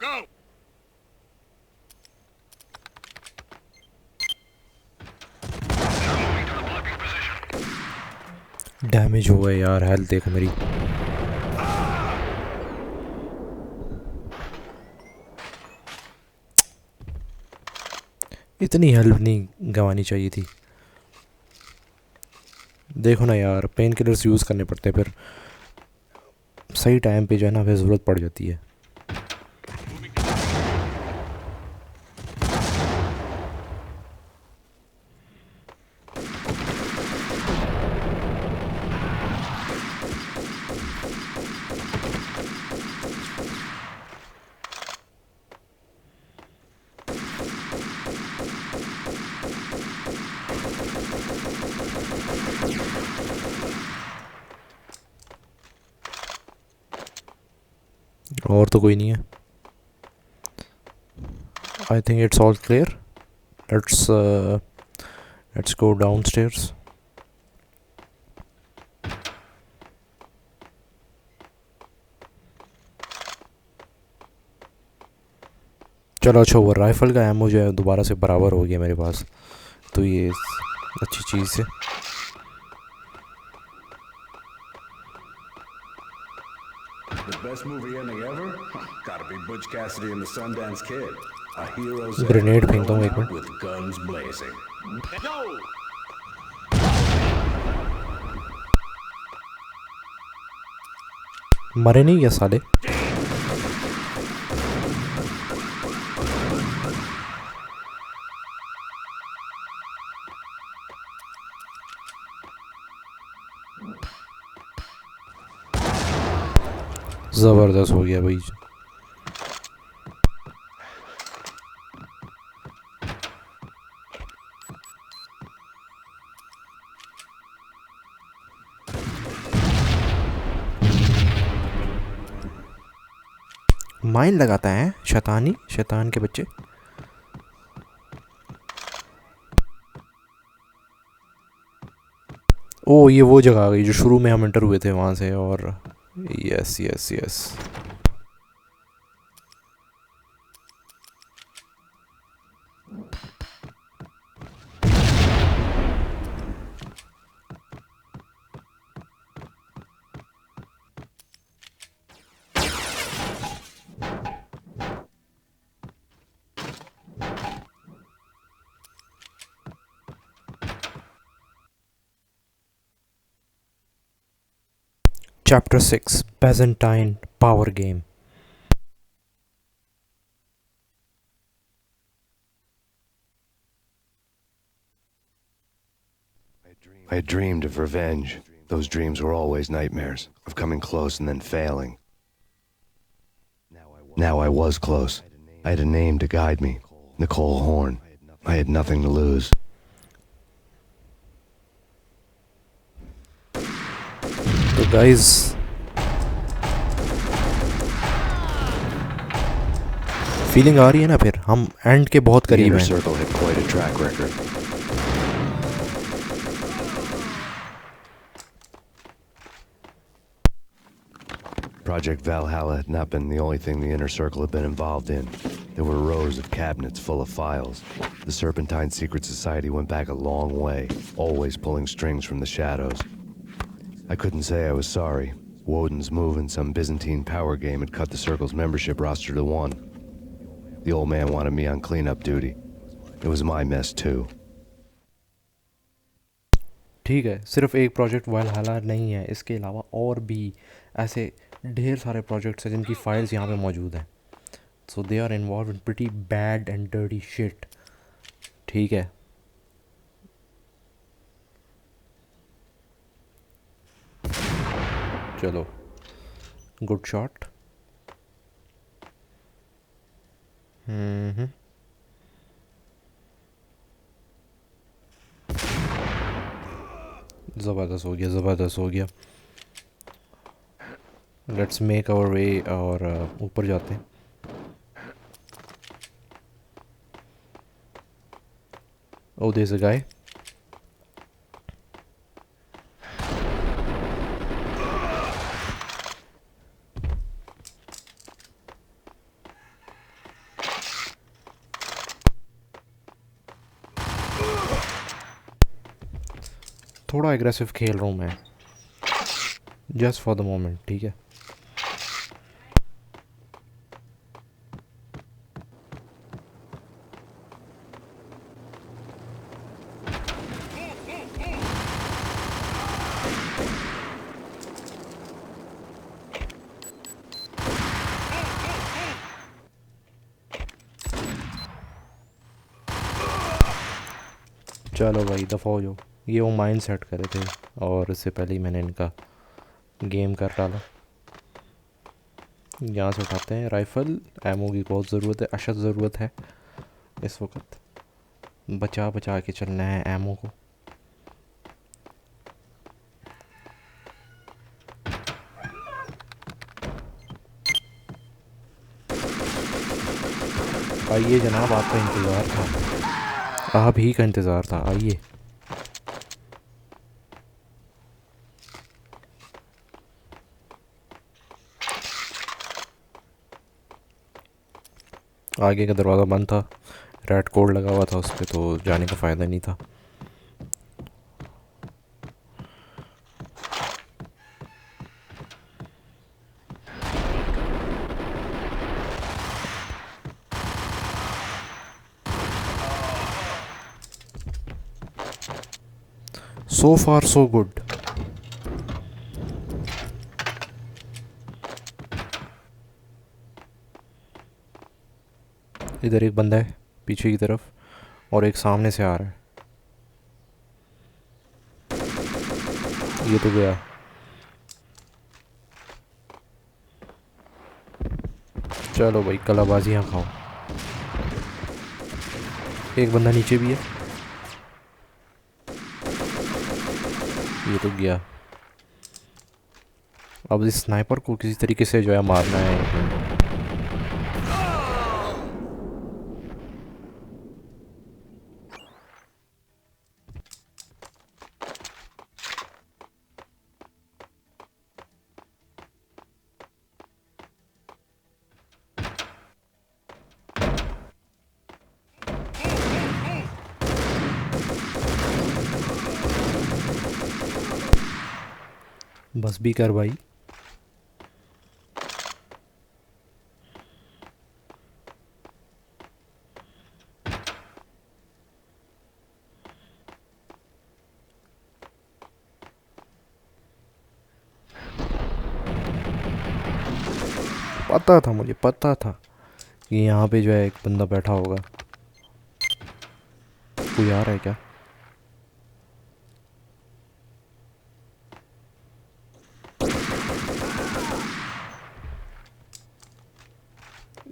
Go! डैमेज हुआ है यार, हेल्थ देख मेरी. इतनी हेल्प नहीं गंवानी चाहिए थी. देखो ना यार, पेन किलर्स यूज़ करने पड़ते हैं, फिर सही टाइम पे जो है ना फिर ज़रूरत पड़ जाती है. और तो कोई नहीं है. I think it's all clear. Let's go downstairs. चलो अच्छा, वो राइफ़ल का एमो जो है दोबारा से बराबर हो गया मेरे पास, तो ये अच्छी चीज़ है. The best movie ending ever? Gotta be Butch Cassidy and the Sundance Kid. A hero's grenade फेंकता हूँ एक मिनट. with guns blazing. मरे नहीं क्या साले? ज़बरदस्त हो गया भाई. माइन लगाता है शैतान के बच्चे. ओ ये वो जगह आ गई जो शुरू में हम एंटर हुए थे वहाँ से. और yes Chapter 6, Byzantine Power Game. I had dreamed of revenge. Those dreams were always nightmares, of coming close and then failing. Now I was close. I had a name to guide me. Nicole Horn. I had nothing to lose. So guys, feeling आ रही है ना, फिर हम and के बहुत The करीब inner हैं. circle had quite a track record. Project Valhalla had not been the only thing the inner circle had been involved in. There were rows of cabinets full of files. The Serpentine Secret Society went back a long way, always pulling strings from the shadows. I couldn't say I was sorry. Woden's move in some Byzantine power game had cut the circle's membership roster to 1. The old man wanted me on cleanup duty. It was my mess too. ठीक है, सिर्फ एक project वालहला नहीं है, इसके अलावा और भी ऐसे ढेर सारे प्रोजेक्ट्स हैं जिनकी फाइल्स यहाँ पे मौजूद हैं. So they are involve in pretty bad and dirty shit. ठीक है, चलो, गुड शॉट. ज़बरदस्त हो गया, ज़बरदस्त हो गया. लेट्स मेक आवर वे और ऊपर जाते हैं. Oh, there's a guy. थोड़ा एग्रेसिव खेल रहा हूँ मैं, जस्ट फॉर द मोमेंट. ठीक है, चलो भाई दफ़ा हो जाओ. ये वो माइंड सेट करे थे और इससे पहले ही मैंने इनका गेम कर डाला. यहाँ से उठाते हैं राइफ़ल. एमओ की बहुत ज़रूरत है, अशद ज़रूरत है इस वक्त. बचा बचा के चलना है एमओ को. आइए जनाब, आपका इंतज़ार था, आप ही का इंतज़ार था. आइए. आगे का दरवाज़ा बंद था, रेड कोड लगा हुआ था उस पर, तो जाने का फ़ायदा नहीं था. So far so good. इधर एक बंदा है पीछे की तरफ और एक सामने से आ रहा है. ये तो गया. चलो भाई, कलाबाजियाँ खाओ. एक बंदा नीचे भी है. ये तो गया. अब इस स्नाइपर को किसी तरीके से जो है मारना है. बस भी कर भाई. पता था, मुझे पता था कि यहाँ पे जो है एक बंदा बैठा होगा। कोई आ रहा है क्या?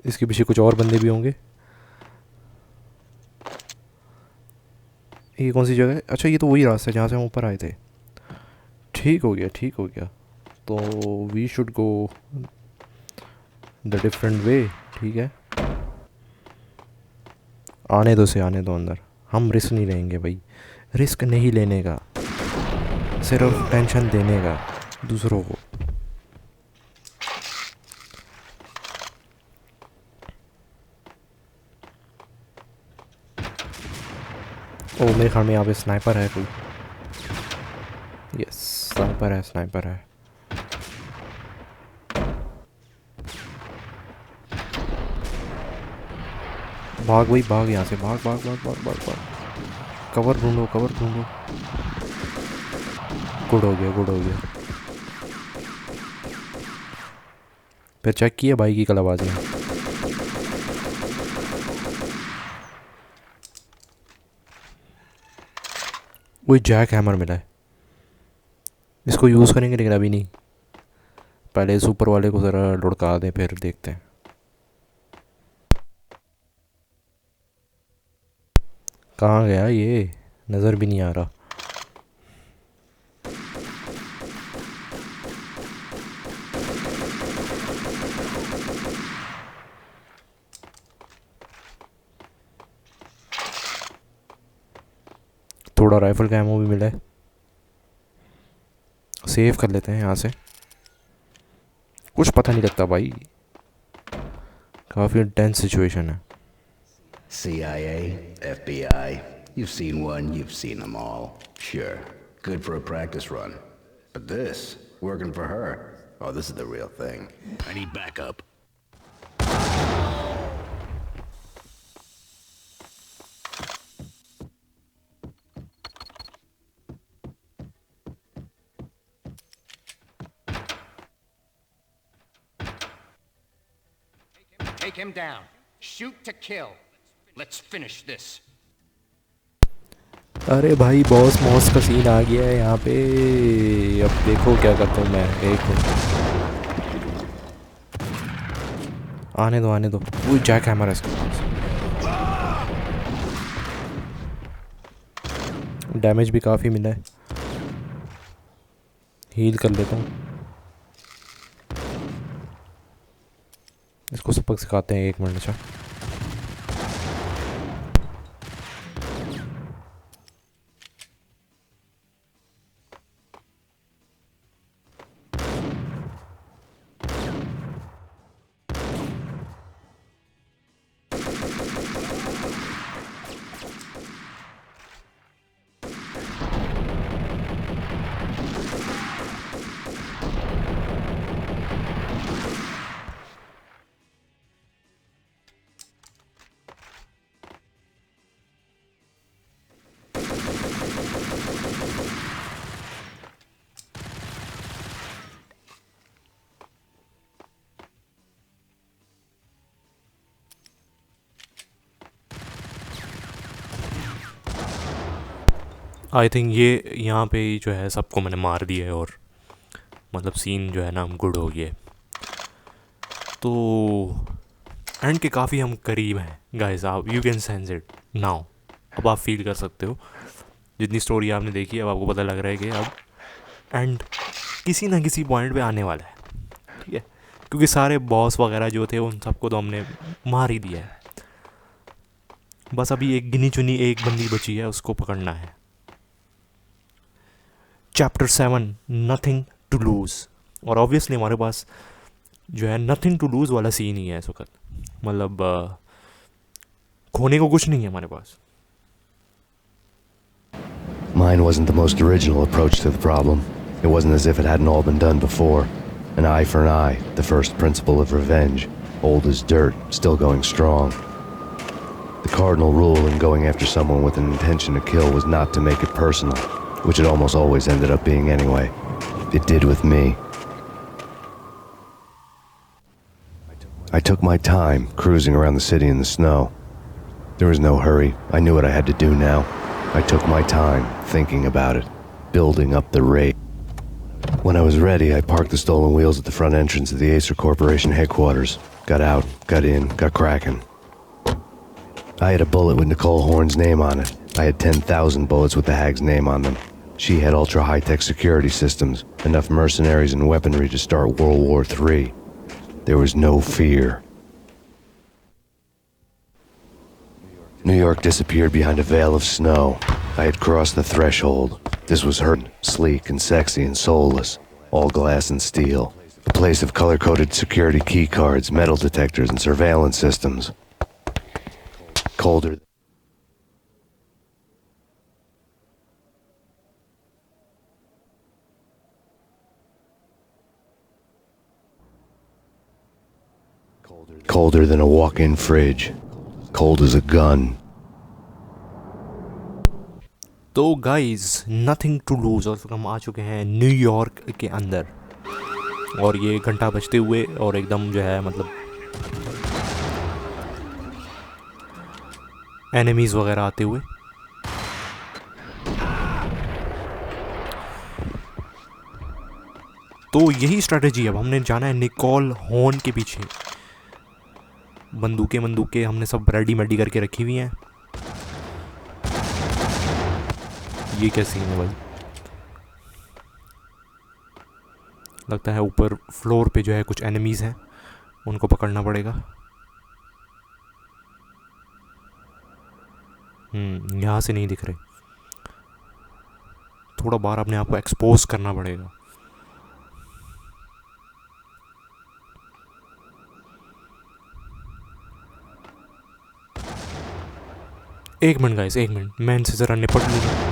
इसके पीछे कुछ और बंदे भी होंगे। ये कौन सी जगह है? अच्छा ये तो वही रास्ता है जहाँ से हम ऊपर आए थे। ठीक हो गया, ठीक हो गया। तो we should go the different way. ठीक है, आने दो से, आने दो अंदर। हम रिस्क नहीं लेंगे भाई, रिस्क नहीं लेने का, सिर्फ टेंशन देने का दूसरों को। ओ मेरे ख्याल में यहाँ पे स्नाइपर है कोई। यस, स्नाइपर है, स्नाइपर है। भाग भाई भाग, यहाँ से भाग भाग भाग भाग भाग भाग। कवर ढूंढो, कवर ढूंढो। गुड हो गया, गुड हो गया। फिर चेक किया भाई की कलाबाजियाँ। वही जैक हैमर मिला है, इसको यूज़ करेंगे लेकिन अभी नहीं। पहले सुपर वाले को ज़रा लुढ़का दें फिर देखते हैं। कहाँ गया ये, नज़र भी नहीं आ रहा। थोड़ा राइफल का एमो भी मिला है, सेव कर लेते हैं यहाँ से। कुछ पता नहीं लगता भाई, काफ़ी इंटेंस सिचुएशन है। CIA, FBI, you've seen one, you've seen them all. Sure, good for a practice run. But this, working for her, oh, this is the real thing. I need backup. Take him down. Shoot to kill. Let's finish this. अरे भाई boss moss का scene आ गया है यहाँ पे। अब देखो क्या करता हूँ मैं। एक आने दो, आने दो। वो जैक हैमर है इसके पास। डैमेज भी काफ़ी मिला है, हील कर लेता हूँ। इसको सबक सिखाते हैं, 1 मिनट। अच्छा आई थिंक ये यहाँ पे जो है सबको मैंने मार दिया है और मतलब सीन जो है ना गुड हो गया। तो एंड के काफ़ी हम करीब हैं गाइस। आप you can sense it now. अब आप फील कर सकते हो, जितनी स्टोरी आपने देखी अब आपको पता लग रहा है कि अब एंड किसी ना किसी पॉइंट पे आने वाला है। ठीक है, क्योंकि सारे बॉस वगैरह जो थे उन सबको तो हमने मार ही दिया है। बस अभी एक गिनी चुनी एक बंदी बची है, उसको पकड़ना है। Chapter 7 nothing to lose. और ऑब्वियसली हमारे पास जो है नथिंग टू लूज़ वाला सीन ही है इस वक्त। मतलब खोने को कुछ नहीं है हमारे पास। Mine wasn't the most original approach to the problem. It wasn't as if it hadn't all been done before. An eye for an eye, the first principle of revenge. Old as dirt, still going strong. The cardinal rule in going after someone with an intention to kill was not to make it personal, which it almost always ended up being anyway. It did with me. I I took my time, cruising around the city in the snow. There was no hurry. I knew what I had to do now. I took my time, thinking about it, building up the rage. When I was ready, I parked the stolen wheels at the front entrance of the Acer Corporation headquarters. Got out, got in, got cracking. I had a bullet with Nicole Horn's name on it. I had 10,000 bullets with the hag's name on them. She had ultra-high-tech security systems, enough mercenaries and weaponry to start World War III. There was no fear. New York disappeared behind a veil of snow. I had crossed the threshold. This was her, sleek and sexy and soulless, all glass and steel. A place of color-coded security keycards, metal detectors, and surveillance systems. Colder than a walk-in fridge. Cold as a gun. तो guys nothing to lose और हम आ चुके हैं New York के अंदर और ये घंटा बजते हुए और एकदम जो है मतलब एनिमीज़ वगैरह आते हुए। तो यही स्ट्रेटजी। अब हमने जाना है निकोल हॉर्न के पीछे। बंदूकें हमने सब रेडी मेडी करके रखी हुई हैं। ये क्या सीन है भाई? लगता है ऊपर फ्लोर पे जो है कुछ एनिमीज़ हैं, उनको पकड़ना पड़ेगा। यहाँ से नहीं दिख रहे। थोड़ा बाहर अपने आप को एक्सपोज करना पड़ेगा। एक मिनट गाइस, एक मिनट, मैं इनसे ज़रा निपट लूँगा।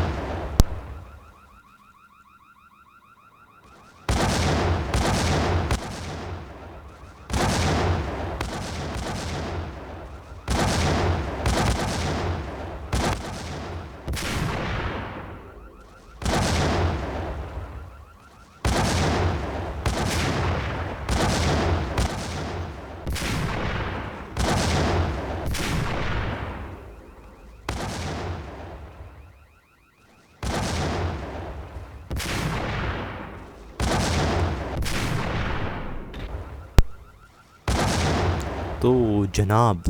तो जनाब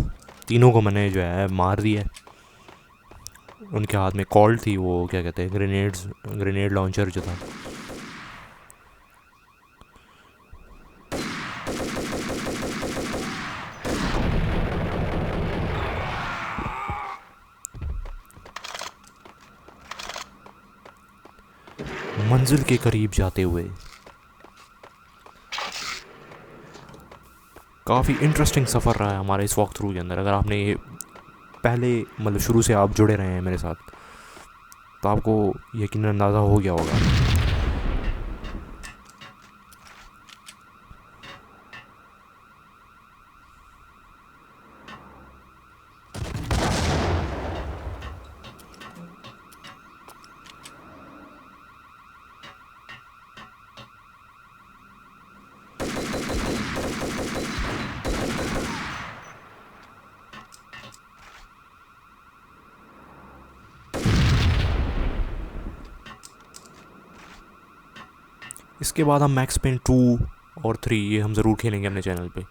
तीनों को मैंने जो है मार दिया। उनके हाथ में कॉल्ड थी, वो क्या कहते हैं, ग्रेनेड लॉन्चर जो था। मंजिल के करीब जाते हुए काफ़ी इंटरेस्टिंग सफ़र रहा है हमारे इस वॉक थ्रू के अंदर। अगर आपने ये पहले मतलब शुरू से आप जुड़े रहे हैं मेरे साथ तो आपको यकीनन अंदाज़ा हो गया होगा। इसके बाद हम मैक्स पेन 2 और 3 ये हम ज़रूर खेलेंगे अपने चैनल पे।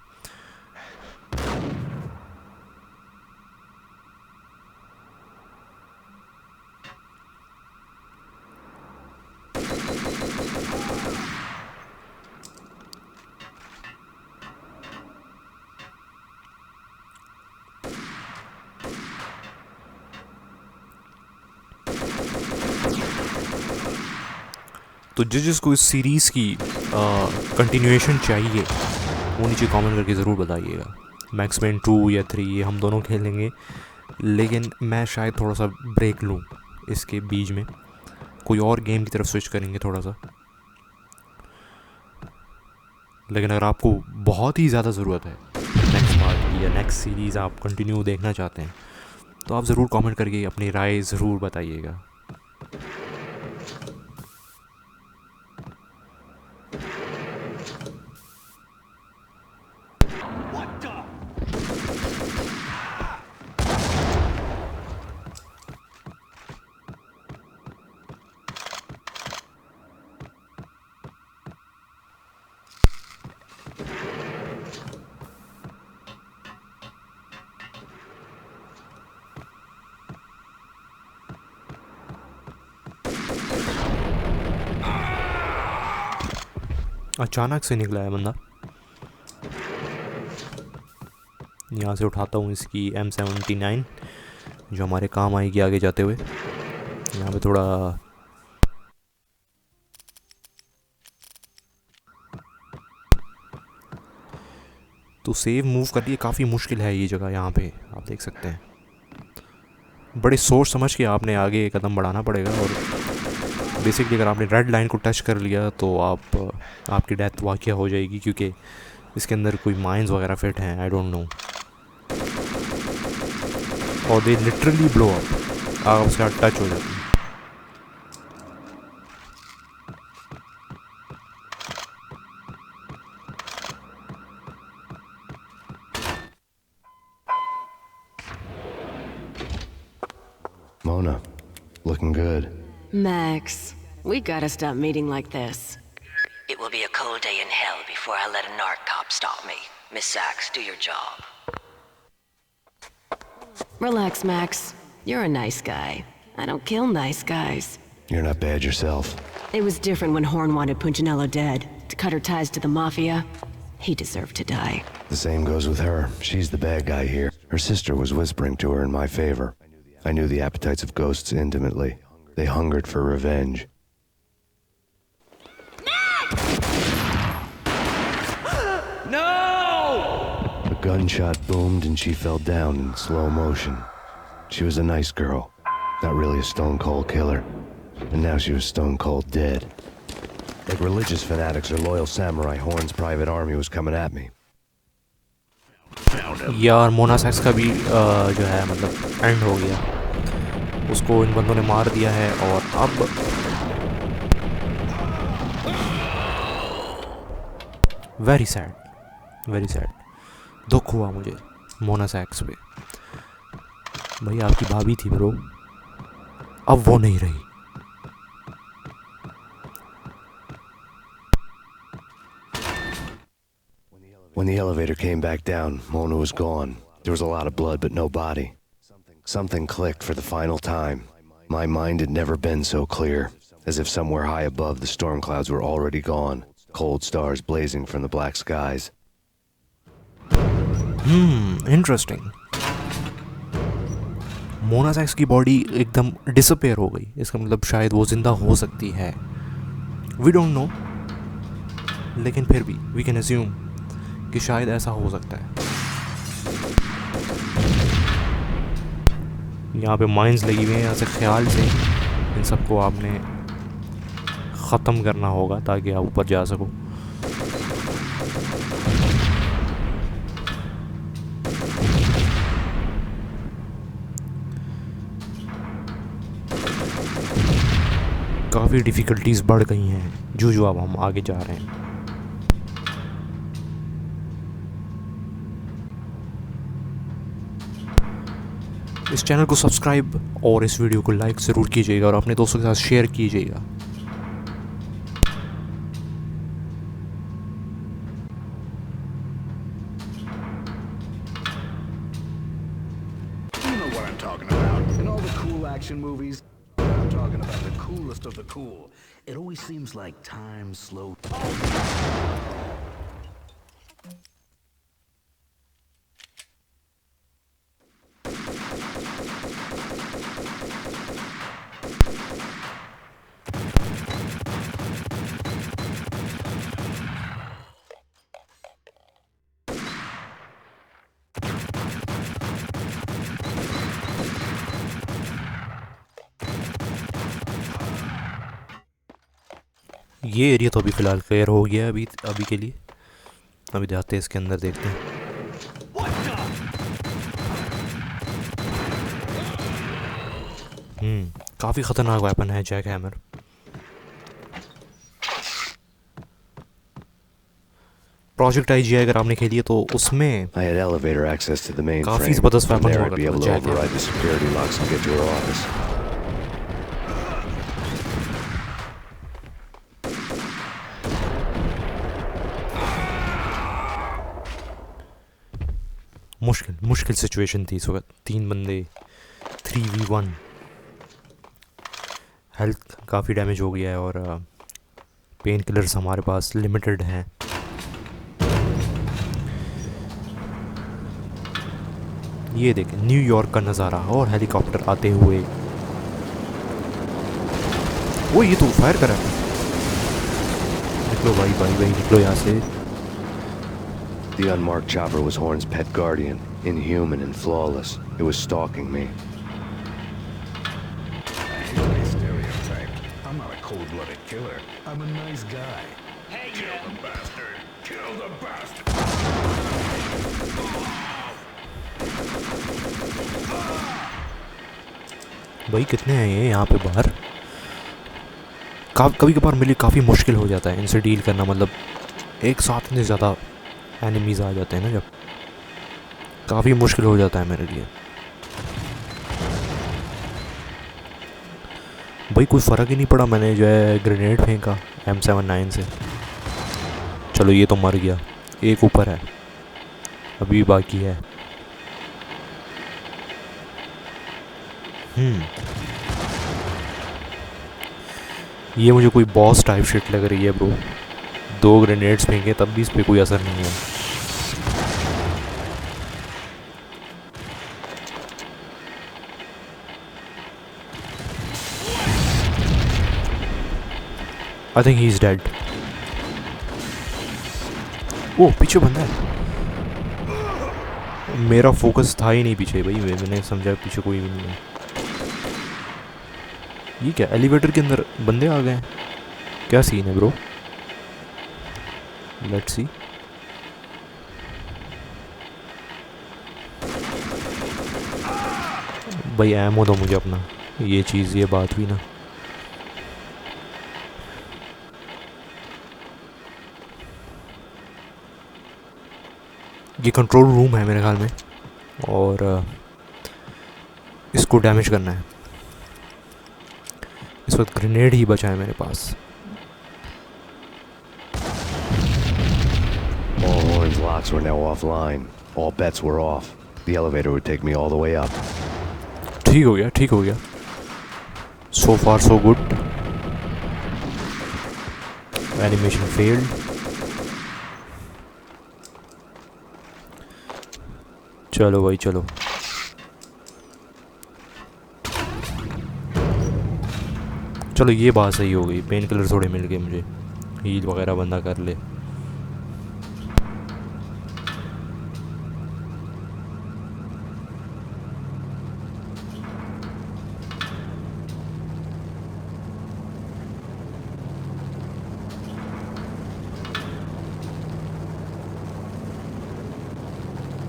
तो जिसको इस सीरीज़ की कंटिन्यूएशन चाहिए वो नीचे कमेंट करके ज़रूर बताइएगा। मैक्स पेन 2 या 3 ये हम दोनों खेलेंगे, लेकिन मैं शायद थोड़ा सा ब्रेक लूँ इसके बीच में, कोई और गेम की तरफ स्विच करेंगे थोड़ा सा। लेकिन अगर आपको बहुत ही ज़्यादा ज़रूरत है नेक्स्ट पार्ट या नेक्स्ट सीरीज़ आप कंटिन्यू देखना चाहते हैं तो आप ज़रूर कमेंट करके अपनी राय ज़रूर बताइएगा। What the अचानक से निकला है बंदा। यहाँ से उठाता हूँ इसकी M79 जो हमारे काम आएगी आगे जाते हुए। यहाँ पे थोड़ा तो सेव मूव करके काफ़ी मुश्किल है ये जगह। यहाँ पे आप देख सकते हैं, बड़े सोच समझ के आपने आगे कदम बढ़ाना पड़ेगा। और बेसिकली अगर आपने रेड लाइन को टच कर लिया तो आपकी डेथ वाक़या हो जाएगी, क्योंकि इसके अंदर कोई माइंस वगैरह फिट हैं, आई डोंट नो। और दे लिटरली ब्लो अप, आप उसके साथ टच हो जाते हैं। Mona, looking good. Max, we gotta stop meeting like this. It will be a cold day in hell before I let a narc cop stop me. Miss Sachs, do your job. Relax, Max. You're a nice guy. I don't kill nice guys. You're not bad yourself. It was different when Horn wanted Punchinello dead. To cut her ties to the Mafia. He deserved to die. The same goes with her. She's the bad guy here. Her sister was whispering to her in my favor. I knew the appetites of ghosts intimately. They hungered for revenge. No! A gunshot boomed and she fell down in slow motion. She was a nice girl, not really a stone-cold killer. And now she was stone-cold dead. Like religious fanatics or loyal samurai, Horn's private army was coming at me. यार मोना सैक्स का भी जो है मतलब and हो गया। उसको इन बंदों ने मार दिया है और अब वेरी सैड दुख हुआ मुझे मोना सैक्स पे। भाई आपकी भाभी थी ब्रो, अब वो नहीं रही। When the elevator came back down, Mona was gone. There was a lot of blood, but no body. Something clicked for the final time. My mind had never been so clear, as if somewhere high above the storm clouds were already gone, cold stars blazing from the black skies. Interesting. Mona सैक्स की body एकदम disappear हो गई। इसका मतलब शायद वो जिंदा हो सकती है। We don't know, लेकिन फिर भी we can assume कि शायद ऐसा हो सकता है। यहाँ पे माइंस लगी हुई हैं, यहाँ से ख्याल से इन सबको आपने ख़त्म करना होगा ताकि आप ऊपर जा सको। काफ़ी डिफ़िकल्टीज़ बढ़ गई हैं जो अब हम आगे जा रहे हैं। इस चैनल को सब्सक्राइब और इस वीडियो को लाइक ज़रूर कीजिएगा और अपने दोस्तों के साथ शेयर कीजिएगा। You know what I'm talking about. In all the cool action movies, I'm talking about the coolest of the cool. It always seems like time slowed. ये एरिया तो अभी फ़िलहाल क्लियर हो गया है अभी के लिए। अभी जाते हैं इसके अंदर, देखते हैं। काफ़ी ख़तरनाक वेपन है जैक हैमर। प्रोजेक्ट IGI अगर आपने खेली है तो उसमें काफ़ी ज़बरदस्त वेपन हुआ करता है। मुश्किल सिचुएशन थी इस वक्त। 3 बंदे 3v1, हेल्थ काफ़ी डैमेज हो गया है और पेन किलर्स हमारे पास लिमिटेड हैं। ये देखें न्यूयॉर्क का नज़ारा और हेलीकॉप्टर आते हुए। वो ये तो फायर करा। निकलो भाई भाई भाई निकलो यहाँ से। The unmarked chopper was Horn's pet guardian, inhuman and flawless. It was stalking me. Stereotype. I'm not a cold-blooded killer. I'm a nice guy. Hey, Kill the bastard! Kill the bastard! भाई कितने हैं ये यहाँ पे बाहर? कभी कभार मेरे लिए काफ़ी मुश्किल हो जाता है इनसे डील करना, मतलब एक साथ इतने ज़्यादा एनिमीज़ आ जाते हैं ना, जब काफ़ी मुश्किल हो जाता है मेरे लिए। भाई कोई फ़र्क ही नहीं पड़ा, मैंने जो है ग्रेनेड फेंका M79 से। चलो ये तो मर गया, एक ऊपर है, अभी बाकी है। ये मुझे कोई बॉस टाइप शिट लग रही है ब्रो। 2 ग्रेनेड्स फेंके तब भी इस पर कोई असर नहीं है। I think he is dead. Oh पीछे बंदा है। मेरा फोकस था ही नहीं पीछे भाई, मैंने समझा पीछे कोई भी नहीं है। ये क्या एलिवेटर के अंदर बंदे आ गए हैं? क्या सीन है ब्रो? Let's see. भाई एमो दो मुझे अपना, ये चीज़ ये बात हुई ना। ये कंट्रोल रूम है मेरे ख्याल में, और इसको डैमेज करना है। इस वक्त ग्रेनेड ही बचा है मेरे पास। All Horn's locks were now offline. All bets were off. The elevator would take me all the way up. ठीक हो गया, ठीक हो गया। So far so good. Animation failed. चलो भाई चलो। चलो ये बात सही हो गई, पेन किलर थोड़े मिल गए मुझे, हील वगैरह बंदा कर ले।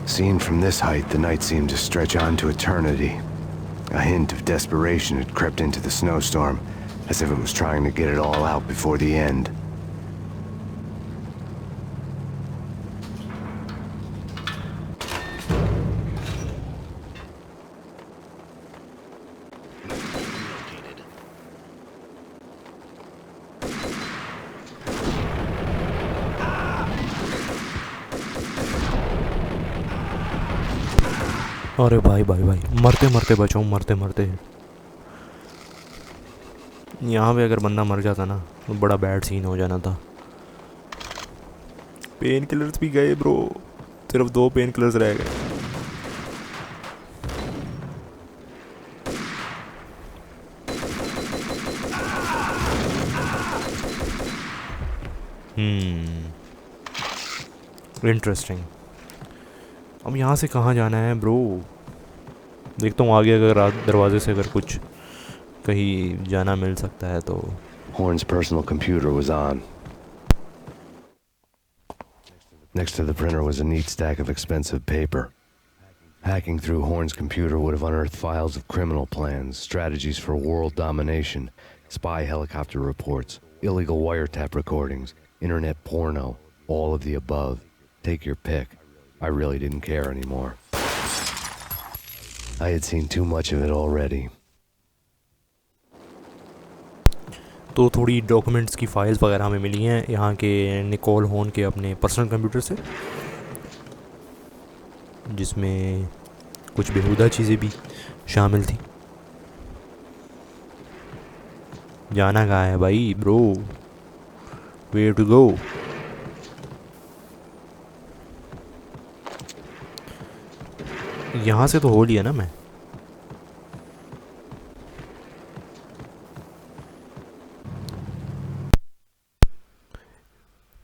Seen from this height, the night seemed to stretch on to eternity. A hint of desperation had crept into the snowstorm, as if it was trying to get it all out before the end. अरे भाई भाई भाई, मरते मरते बचाऊँ, मरते मरते। यहाँ पे अगर बंदा मर जाता ना तो बड़ा बैड सीन हो जाना था। पेन किलर्स भी गए ब्रो, सिर्फ 2 पेन किलर्स रह गए। इंटरेस्टिंग। अब यहाँ से कहाँ जाना है ब्रो? देखता हूँ आगे अगर दरवाजे से अगर कुछ कहीं जाना मिल सकता है तो। Horn's personal computer was on. Next to the printer was a neat stack of expensive paper. Hacking through Horn's computer would have unearthed files of criminal plans, strategies for world domination, spy helicopter reports, illegal wiretap recordings, internet porno, all of the above. Take your pick. I really didn't care anymore. I had seen too much of it already. तो थोड़ी documents की files वगैरह हमें मिली हैं यहाँ के Nicol horn के अपने पर्सनल कंप्यूटर से, जिसमें कुछ बेहुदा चीज़ें भी शामिल थी। जाना कहाँ है भाई ब्रो? Where to go? यहाँ से तो हो लिया ना मैं.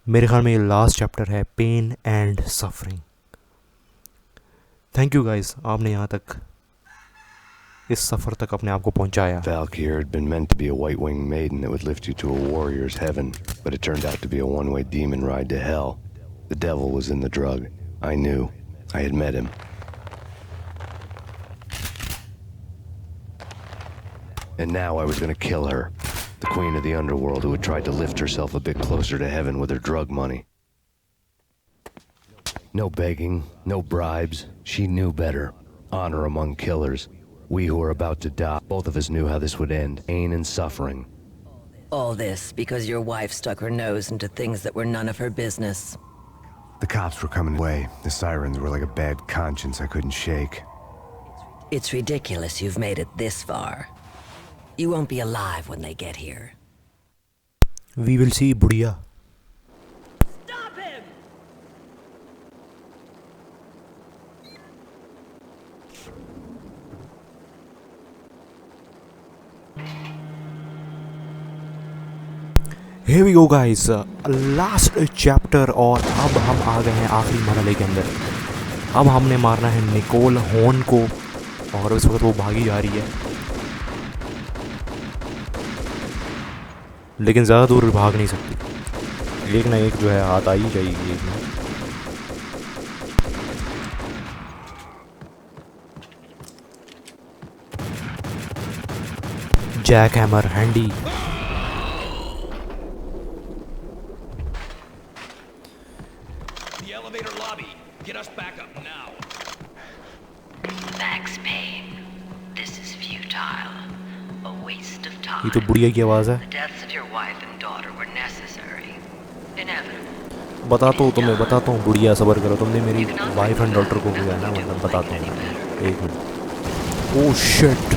मेरे ख्याल में ये लास्ट चैप्टर है, pain and suffering. Thank you guys, आपने यहाँ तक इस सफ़र तक अपने आप को पहुँचाया. Valkyr had been meant to be a white-winged maiden that would lift you to a warrior's heaven, but it turned out to be a one-way demon ride to hell. The devil was in the drug. I knew. I had met him. And now I was going to kill her. The queen of the underworld who had tried to lift herself a bit closer to heaven with her drug money. No begging, no bribes. She knew better. Honor among killers. We who were about to die, both of us knew how this would end. Pain and suffering. All this because your wife stuck her nose into things that were none of her business. The cops were coming away. The sirens were like a bad conscience I couldn't shake. It's ridiculous you've made it this far. You won't be alive when they get here. We will see, Budiya. Stop him! Here we go guys, last chapter. और अब हम आ गए हैं आखिरी मरहले के अंदर. अब हमने मारना है निकोल हॉर्न को, और इस वक्त वो भागी जा रही है, लेकिन ज़्यादा दूर भाग नहीं सकती. एक ना एक जो है हाथ आ ही जाएगी एक ना. Jack hammer handy. ये तो बुढ़िया की आवाज़ है. बताता हूँ तुम्हें, बताता हूँ बुढ़िया, सब्र करो. तुमने मेरी वाइफ एंड डॉटर को किया ना, मतलब बताता हूँ. एक मिनट. ओह शिट,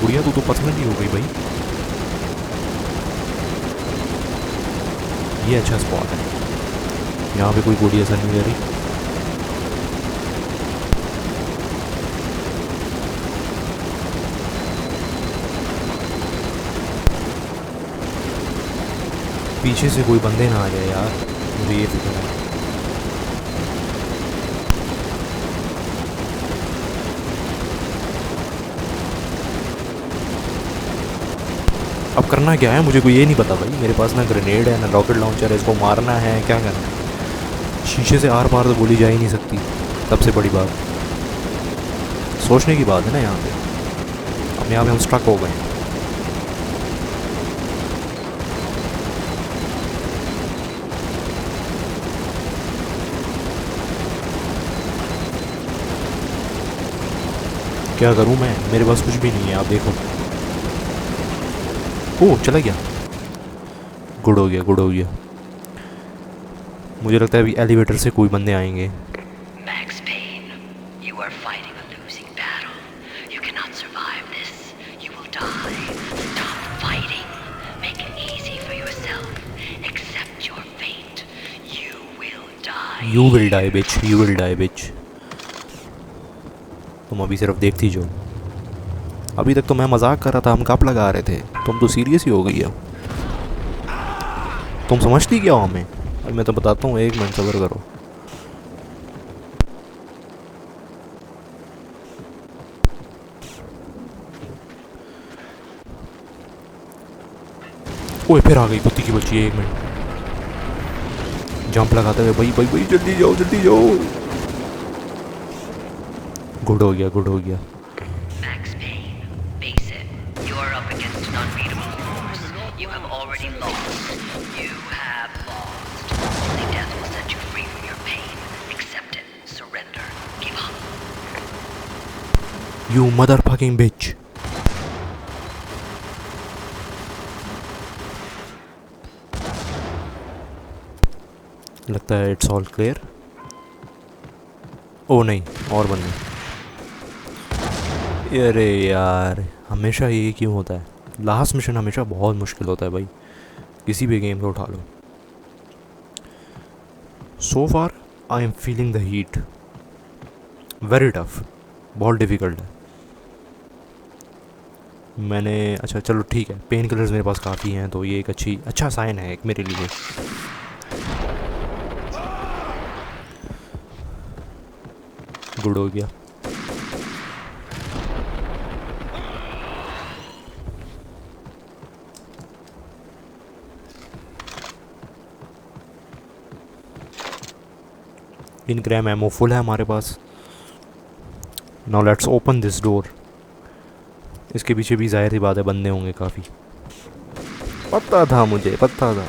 बुढ़िया तू तो पसंद नहीं हो गई भाई. ये अच्छा स्पॉट है. यहाँ पे कोई बुढ़िया सा नहीं आ रही. पीछे से कोई बंदे ना आ जाए यार, मुझे ये फिक्र है. अब करना क्या है मुझे कोई ये नहीं पता भाई. मेरे पास ना ग्रेनेड है ना रॉकेट लॉन्चर है. इसको मारना है, क्या करना है. शीशे से आर पार तो गोली जा ही नहीं सकती. सबसे बड़ी बात सोचने की बात है ना यहाँ पे. अब यहाँ पे हम स्ट्रक हो गए हैं. क्या करूं मैं, मेरे पास कुछ भी नहीं है. आप देखो. ओह चला गया. गुड हो गया, गुड हो गया. मुझे लगता है अभी एलिवेटर से कोई बंदे आएंगे. Max Payne, you are fighting a losing battle. You cannot survive this. You will die. Stop fighting. Make it easy for yourself. Accept your fate. You will die. You will die, bitch. You will die, bitch. तुम अभी सिर्फ देखती जाओ. अभी तक तो मैं मजाक कर रहा था, हम गप लगा रहे थे. तुम तो सीरियस ही हो गई हो. तुम समझती क्या हो हमें. अभी मैं तो बताता हूँ, एक मिनट सब्र करो. ओए फिर आ गई कुत्ती की बच्ची. एक मिनट. जंप लगाते हुए भाई भाई भाई, जल्दी जाओ जल्दी जाओ. गुड हो गया, गुड हो गया. Max Payne, face it. You are up against an unbeatable force. You have already lost. You have lost. Only death will set you free from your pain. Accept it. Surrender. Give up. You motherfucking bitch. लगता है it's all clear. ओ नहीं, और बनने. अरे यार, हमेशा ये क्यों होता है. लास्ट मिशन हमेशा बहुत मुश्किल होता है भाई. किसी भी गेम को उठा लो। So far I am feeling the heat, very tough, बहुत डिफ़िकल्ट है। मैंने अच्छा चलो ठीक है, पेन किलर्स मेरे पास काफ़ी हैं, तो ये एक अच्छा साइन है एक मेरे लिए। गुड हो गया। इनग्राम एमो फुल है हमारे पास। Now let's open this door. इसके पीछे भी जाहिर सी बात है बंदे होंगे काफ़ी, पता था मुझे, पता था।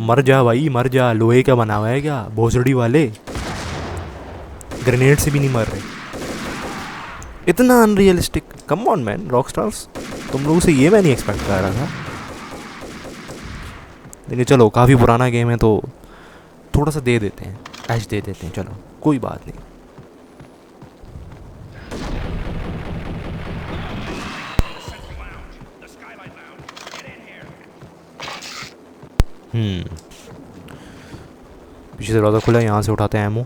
मर जा भाई मर जा, लोहे का बना हुआ है क्या, भोसड़ी वाले ग्रेनेड से भी नहीं मर रहे। इतना unrealistic, come on man rockstars, तुम लोगों से ये मैं नहीं एक्सपेक्ट कर रहा था। लेकिन चलो काफ़ी पुराना गेम है तो थोड़ा सा दे देते हैं, एज दे देते हैं, चलो कोई बात नहीं। पीछे दरवाज़ा खुला है, यहाँ से उठाते हैं एमो।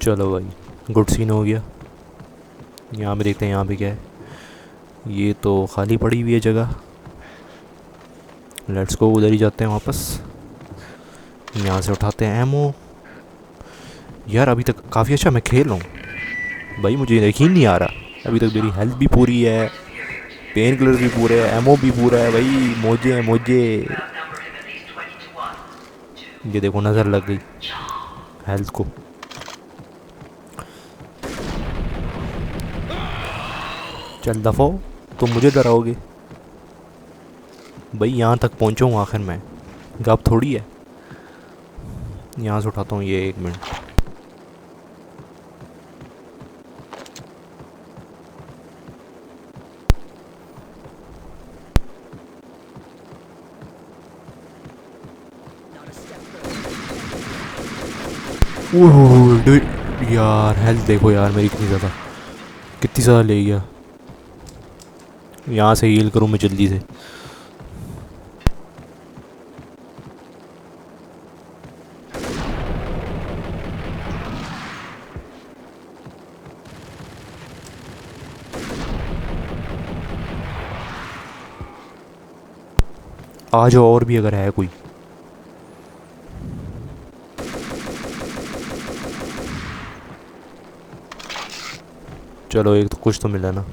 चलो भाई गुड सीन हो गया। यहाँ पे देखते हैं यहाँ पे क्या है। ये तो खाली पड़ी हुई है जगह, लेट्स गो, उधर ही जाते हैं वापस। यहाँ से उठाते हैं एमो। यार अभी तक काफ़ी अच्छा मैं खेल रहा हूँ भाई, मुझे यकीन नहीं आ रहा। अभी तक मेरी हेल्थ भी पूरी है, पेन किलर भी पूरे है, एमओ भी पूरा है भाई, मौजे हैं मौजे। ये देखो नज़र लग गई हेल्थ को। चल दफो, तुम मुझे डराओगे भाई। यहाँ तक पहुँचा हूँ आखिर में, गप थोड़ी है। यहाँ से उठाता हूँ ये, 1 मिनट। यार हेल्थ देखो यार मेरी कितनी ज़्यादा ले गया। यहाँ से हील करूँ मैं जल्दी से। आ जाओ और भी अगर है कोई। चलो एक तो कुछ तो मिला ना।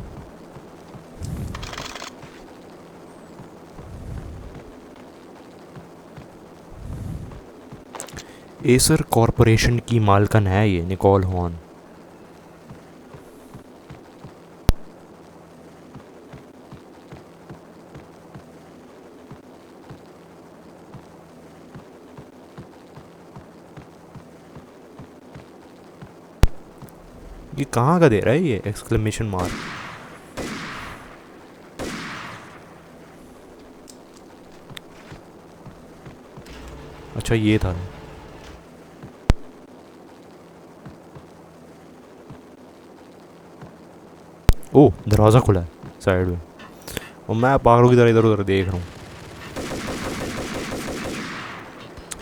एसर कॉरपोरेशन की मालकन है ये निकोल हॉर्न। ये कहाँ का दे रहा है ये एक्सक्लेमेशन मार्क? अच्छा ये था। ओह दरवाज़ा खुला है साइड में, और मैं पागलों की तरह इधर उधर देख रहा हूँ।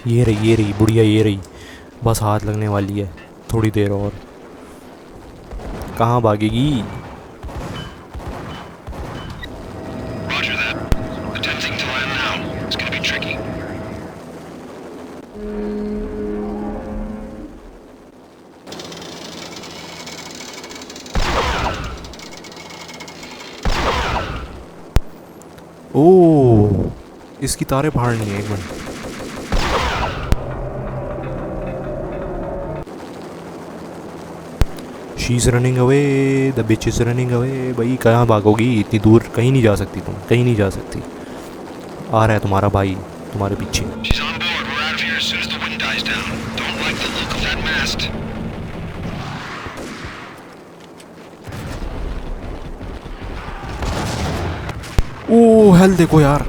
ये रही बुढ़िया, ये रही, बस हाथ लगने वाली है, थोड़ी देर और। कहाँ भागेगी? ओह इसकी तारें फाड़नी है, एक minute. She is running away, the bitch is running away. भाई कहाँ भागोगी इतनी दूर? कहीं नहीं जा सकती तुम, कहीं नहीं जा सकती। आ रहा है तुम्हारा भाई तुम्हारे पीछे। ओह हेल्थ देखो यार।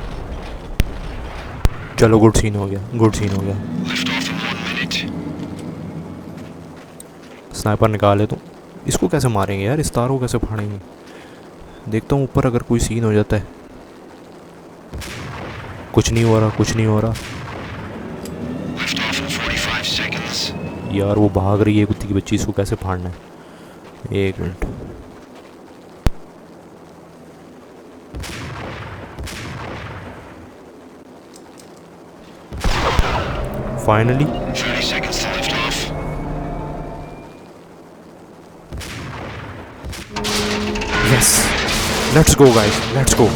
चलो गुड सीन हो गया, गुड सीन हो गया। स्नाइपर निकाले तो इसको कैसे मारेंगे यार, इस तार को कैसे फाड़ेंगे? देखता हूँ ऊपर अगर कोई सीन हो जाता है। कुछ नहीं हो रहा, कुछ नहीं हो रहा यार। वो भाग रही है कुत्ती की बच्ची, इसको कैसे फाड़ना है? एक minute. Finally yes, let's go guys, let's go.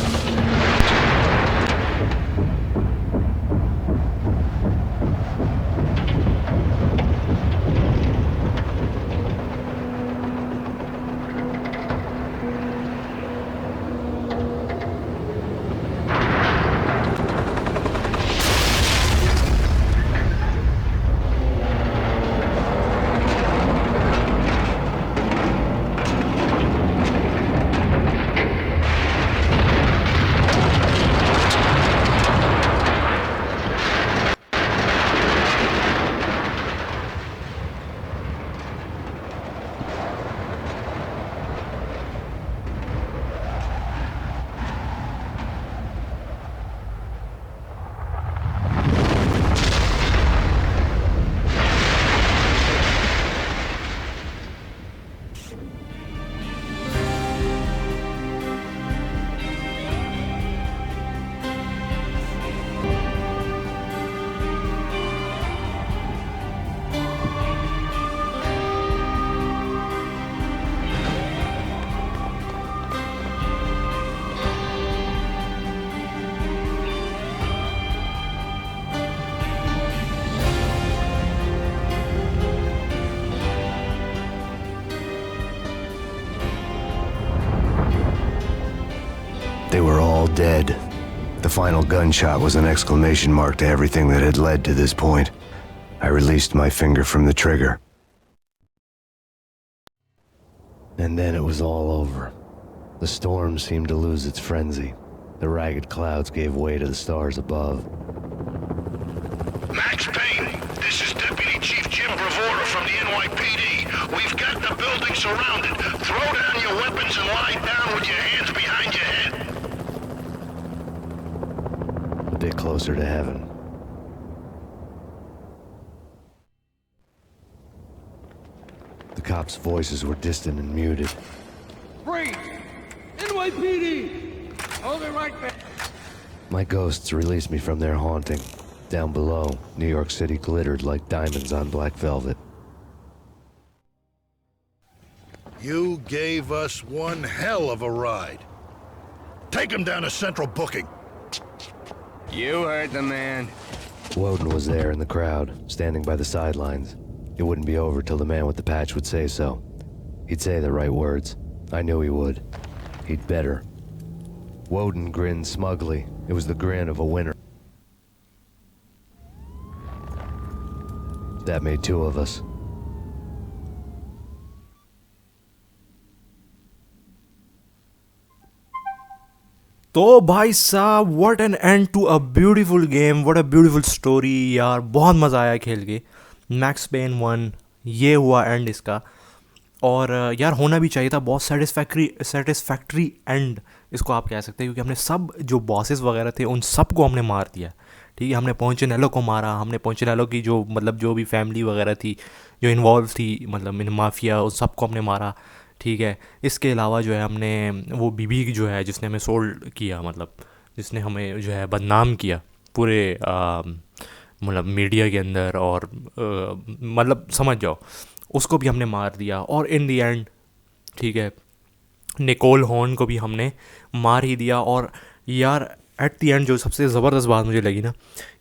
They were all dead. The final gunshot was an exclamation mark to everything that had led to this point. I released my finger from the trigger. And then it was all over. The storm seemed to lose its frenzy. The ragged clouds gave way to the stars above. Max Payne, this is Deputy Chief Jim Bravura from the NYPD. We've got the building surrounded. Throw down your weapons and lie down with your hands behind your head. A bit closer to heaven. The cops' voices were distant and muted. Freeze! NYPD! Hold it right there. My ghosts released me from their haunting. Down below, New York City glittered like diamonds on black velvet. You gave us one hell of a ride. Take him down to Central Booking. You heard the man. Woden was there in the crowd, standing by the sidelines. It wouldn't be over till the man with the patch would say so. He'd say the right words. I knew he would. He'd better. Woden grinned smugly. It was the grin of a winner. That made two of us. तो भाई साहब, what an end to a beautiful game, what a beautiful story यार। बहुत मज़ा आया खेल के। Max pen 1 ये हुआ एंड इसका। और यार होना भी चाहिए था, बहुत सेटिस्फैक्ट्री एंड इसको आप कह सकते हैं, क्योंकि हमने सब जो बॉसेस वगैरह थे उन सबको हमने मार दिया। ठीक है, हमने पोंचिनेलो को मारा, हमने पोंचिनेलो की जो मतलब जो भी फैमिली वगैरह थी जो इन्वॉल्व थी मतलब इन माफिया, उन सबको हमने मारा। ठीक है, इसके अलावा जो है हमने वो बीबी जो है जिसने हमें सोल्ड किया, मतलब जिसने हमें जो है बदनाम किया पूरे मतलब मीडिया के अंदर, और मतलब समझ जाओ उसको भी हमने मार दिया। और इन दी एंड ठीक है निकोल हॉर्न को भी हमने मार ही दिया। और यार एट दी एंड जो सबसे ज़बरदस्त बात मुझे लगी ना,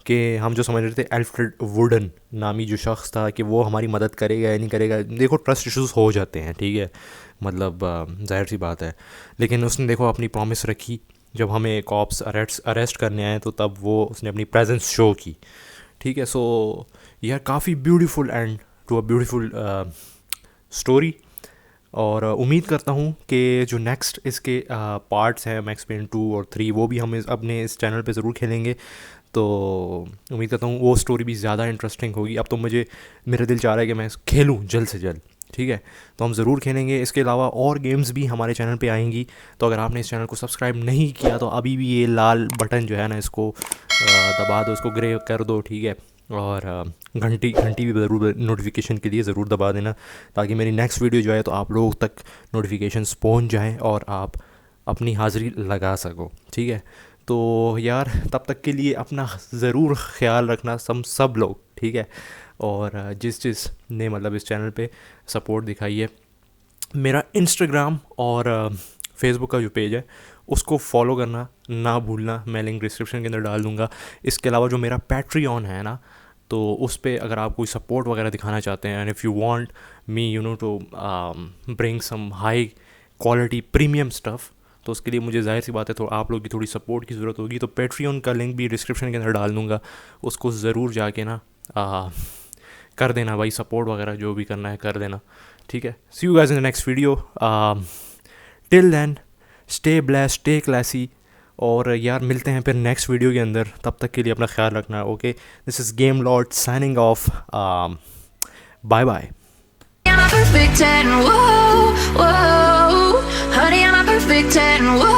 कि हम जो समझ रहे थे एल्फ्रेड वुडन नामी जो शख्स था कि वो हमारी मदद करेगा या नहीं करेगा। देखो ट्रस्ट इश्यूज़ हो जाते हैं, ठीक है, मतलब जाहिर सी बात है, लेकिन उसने देखो अपनी प्रॉमिस रखी। जब हमें कॉप्स अरेस्ट करने आए तो तब वो उसने अपनी प्रेजेंस शो की। ठीक है, सो यार काफ़ी beautiful end to a beautiful story. और उम्मीद करता हूँ कि जो नेक्स्ट इसके पार्ट्स हैं मैक्स पेन 2 और 3 वो भी हम अपने इस चैनल पे ज़रूर खेलेंगे। तो उम्मीद करता हूँ वो स्टोरी भी ज़्यादा इंटरेस्टिंग होगी। अब तो मेरा दिल चाह रहा है कि मैं खेलूँ जल्द से जल्द। ठीक है, तो हम ज़रूर खेलेंगे। इसके अलावा और गेम्स भी हमारे चैनल पे आएंगी, तो अगर आपने इस चैनल को सब्सक्राइब नहीं किया तो अभी भी ये लाल बटन जो है ना, इसको दबा दो, इसको ग्रे कर दो, ठीक है। और घंटी भी ज़रूर नोटिफिकेशन के लिए ज़रूर दबा देना, ताकि मेरी नेक्स्ट वीडियो जो है तो आप लोगों तक नोटिफिकेशंस पहुंच जाएं और आप अपनी हाज़िरी लगा सको, ठीक है। तो यार तब तक के लिए अपना ज़रूर ख्याल रखना सब लोग, ठीक है। और जिस ने मतलब इस चैनल पे सपोर्ट दिखाई है, मेरा इंस्टाग्राम और फेसबुक का जो पेज है उसको फॉलो करना ना भूलना, मैं लिंक डिस्क्रिप्शन के अंदर डाल दूँगा। इसके अलावा जो मेरा पैट्रियन है ना, तो उस पर अगर आप कोई सपोर्ट वगैरह दिखाना चाहते हैं, and if you want me to bring some high quality premium stuff, तो उसके लिए मुझे ज़ाहिर सी बात है तो आप लोग की थोड़ी सपोर्ट की ज़रूरत होगी। तो पैट्रियन का लिंक भी डिस्क्रिप्शन के अंदर डाल दूँगा, उसको ज़रूर जाके ना कर देना भाई, सपोर्ट वगैरह जो भी करना है कर देना, ठीक है। See you guys in the next video, till then stay blessed, stay classy, और यार मिलते हैं फिर नेक्स्ट वीडियो के अंदर। तब तक के लिए अपना ख्याल रखना, okay. This is game lord signing off, bye bye. Perfect 10, whoa, whoa. Honey, I'm a perfect 10, whoa.